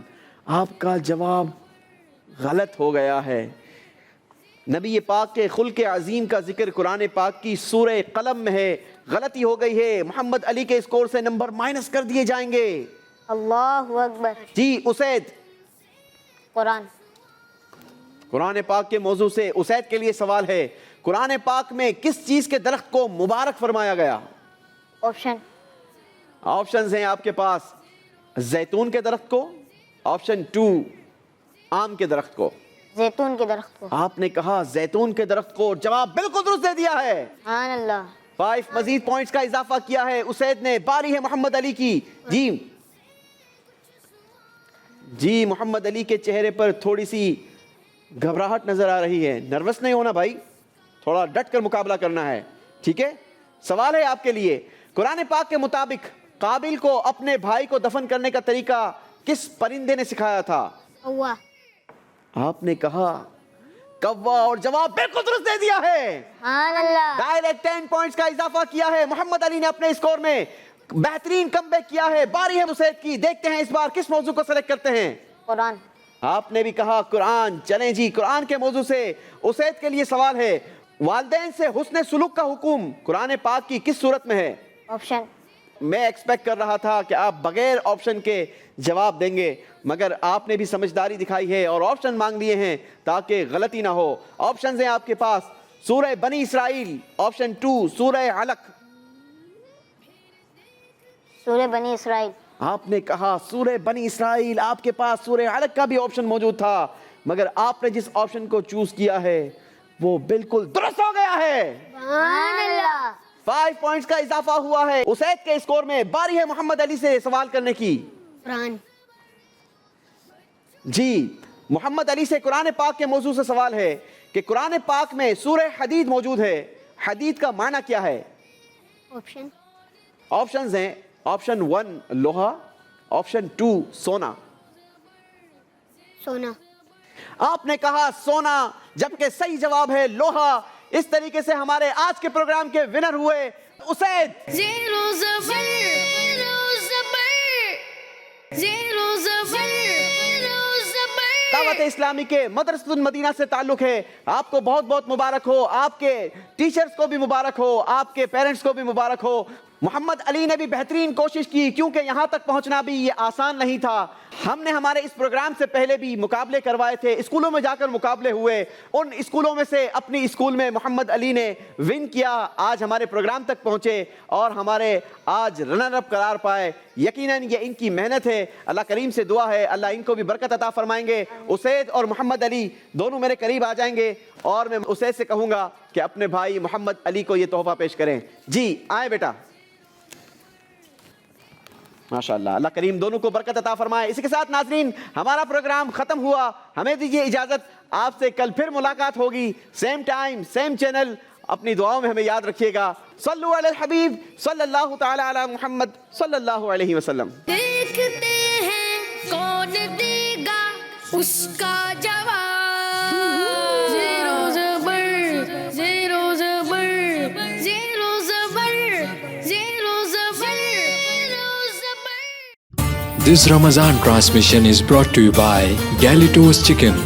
آپ کا جواب غلط ہو گیا ہے. نبی پاک کے خلق عظیم کا ذکر قرآن پاک کی سورہ قلم میں ہے. غلطی ہو گئی ہے. محمد علی کے اسکور سے نمبر مائنس کر دیے جائیں گے. اللہ اکبر. جی اسید. قرآن پاک کے موضوع سے اسید کے لیے سوال ہے قرآن پاک میں کس چیز کے درخت کو مبارک فرمایا گیا؟ آپشنز ہیں آپ کے پاس. زیتون کے درخت کو, آپشن 2 آم کے درخت کو. زیتون کے درخت کو. آپ نے کہا زیتون کے درخت کو. جواب بالکل درست دے دیا ہے. سبحان اللہ. 5 مزید پوائنٹس کا اضافہ کیا ہے اسید نے. باری ہے محمد علی کی. جی محمد علی کے چہرے پر تھوڑی سی گھبراہٹ نظر آ رہی ہے. نروس نہیں ہونا بھائی, تھوڑا ڈٹ کر مقابلہ کرنا ہے, ٹھیک ہے. سوال ہے آپ کے لیے قرآن پاک کے مطابق قابل کو اپنے بھائی کو دفن کرنے کا طریقہ کس پرندے نے سکھایا تھا؟ کوا. آپ نے کہا کوا, اور جواب بالکل درست دے دیا ہے. ڈائریکٹ 10 پوائنٹس کا اضافہ کیا ہے. محمد علی نے اپنے اسکور میں بہترین کم بیک کیا ہے. باری ہے اسید کی. دیکھتے ہیں اس بار کس موضوع کو سلیکٹ کرتے ہیں. قرآن. آپ نے بھی کہا قرآن. چلیں جی قرآن کے موضوع سے اسید کے لیے سوال ہے والدین سے حسن سلوک کا حکم قرآن پاک کی کس صورت میں ہے؟ آپشن. میں ایکسپیکٹ کر رہا تھا کہ آپ بغیر آپشن کے جواب دیں گے, مگر آپ نے بھی سمجھداری دکھائی ہے اور آپشن مانگ لیے ہیں تاکہ غلطی نہ ہو. آپشنز ہیں آپ کے پاس. سورہ بنی اسرائیل, آپشن 2 سورہ علق. سورہ بنی اسرائیل. آپ نے کہا سورہ بنی اسرائیل. آپ کے پاس سورہ علق کا بھی آپشن موجود تھا, مگر آپ نے جس آپشن کو چوز کیا ہے وہ بالکل درست ہو گیا ہے. سبحان اللہ. 5 پوائنٹس کا اضافہ ہوا ہے اسید کے اسکور میں. باری ہے محمد علی سے سوال کرنے کی. قرآن. جی محمد علی سے قرآن پاک کے موضوع سے سوال ہے کہ قرآن پاک میں سورہ حدید موجود ہے. حدید کا معنی کیا ہے؟ آپشنز ہیں. آپشن 1 لوہا, آپشن 2 سونا. سونا. آپ نے کہا سونا, جبکہ صحیح جواب ہے لوہا. اس طریقے سے ہمارے آج کے پروگرام کے ونر ہوئے اسید. زیرو زبر, زیرو زبر, زیرو زبر, زیرو زبر. دعوت اسلامی کے مدرسۃ المدینہ سے تعلق ہے. آپ کو بہت بہت مبارک ہو. آپ کے ٹیچرز کو بھی مبارک ہو, آپ کے پیرنٹس کو بھی مبارک ہو. محمد علی نے بھی بہترین کوشش کی کیونکہ یہاں تک پہنچنا بھی یہ آسان نہیں تھا. ہم نے ہمارے اس پروگرام سے پہلے بھی مقابلے کروائے تھے, اسکولوں میں جا کر مقابلے ہوئے, ان اسکولوں میں سے اپنی اسکول میں محمد علی نے ون کیا, آج ہمارے پروگرام تک پہنچے اور ہمارے آج رنر اپ قرار پائے. یقیناً یہ ان کی محنت ہے, اللہ کریم سے دعا ہے اللہ ان کو بھی برکت عطا فرمائیں گے. اسید اور محمد علی دونوں میرے قریب آ جائیں گے اور میں اسید سے کہوں گا کہ اپنے بھائی محمد علی کو یہ تحفہ پیش کریں. جی آئیں بیٹا. ماشاءاللہ, اللہ کریم دونوں کو برکت عطا فرمائے. اسی کے ساتھ ناظرین ہمارا پروگرام ختم ہوا, ہمیں دیجیے اجازت, آپ سے کل پھر ملاقات ہوگی, سیم ٹائم سیم چینل. اپنی دعاؤں میں ہمیں یاد رکھیے گا. صلو علی الحبیب صلی اللہ تعالی علی محمد صلی اللہ علیہ وسلم. دیکھتے ہیں کون دے گا اس کا جواب. زیرو زبر زیرو زبر زیرو زبر زیرو زبر زیرو زبر. This Ramadan transmission is brought to you by Galitos Chicken.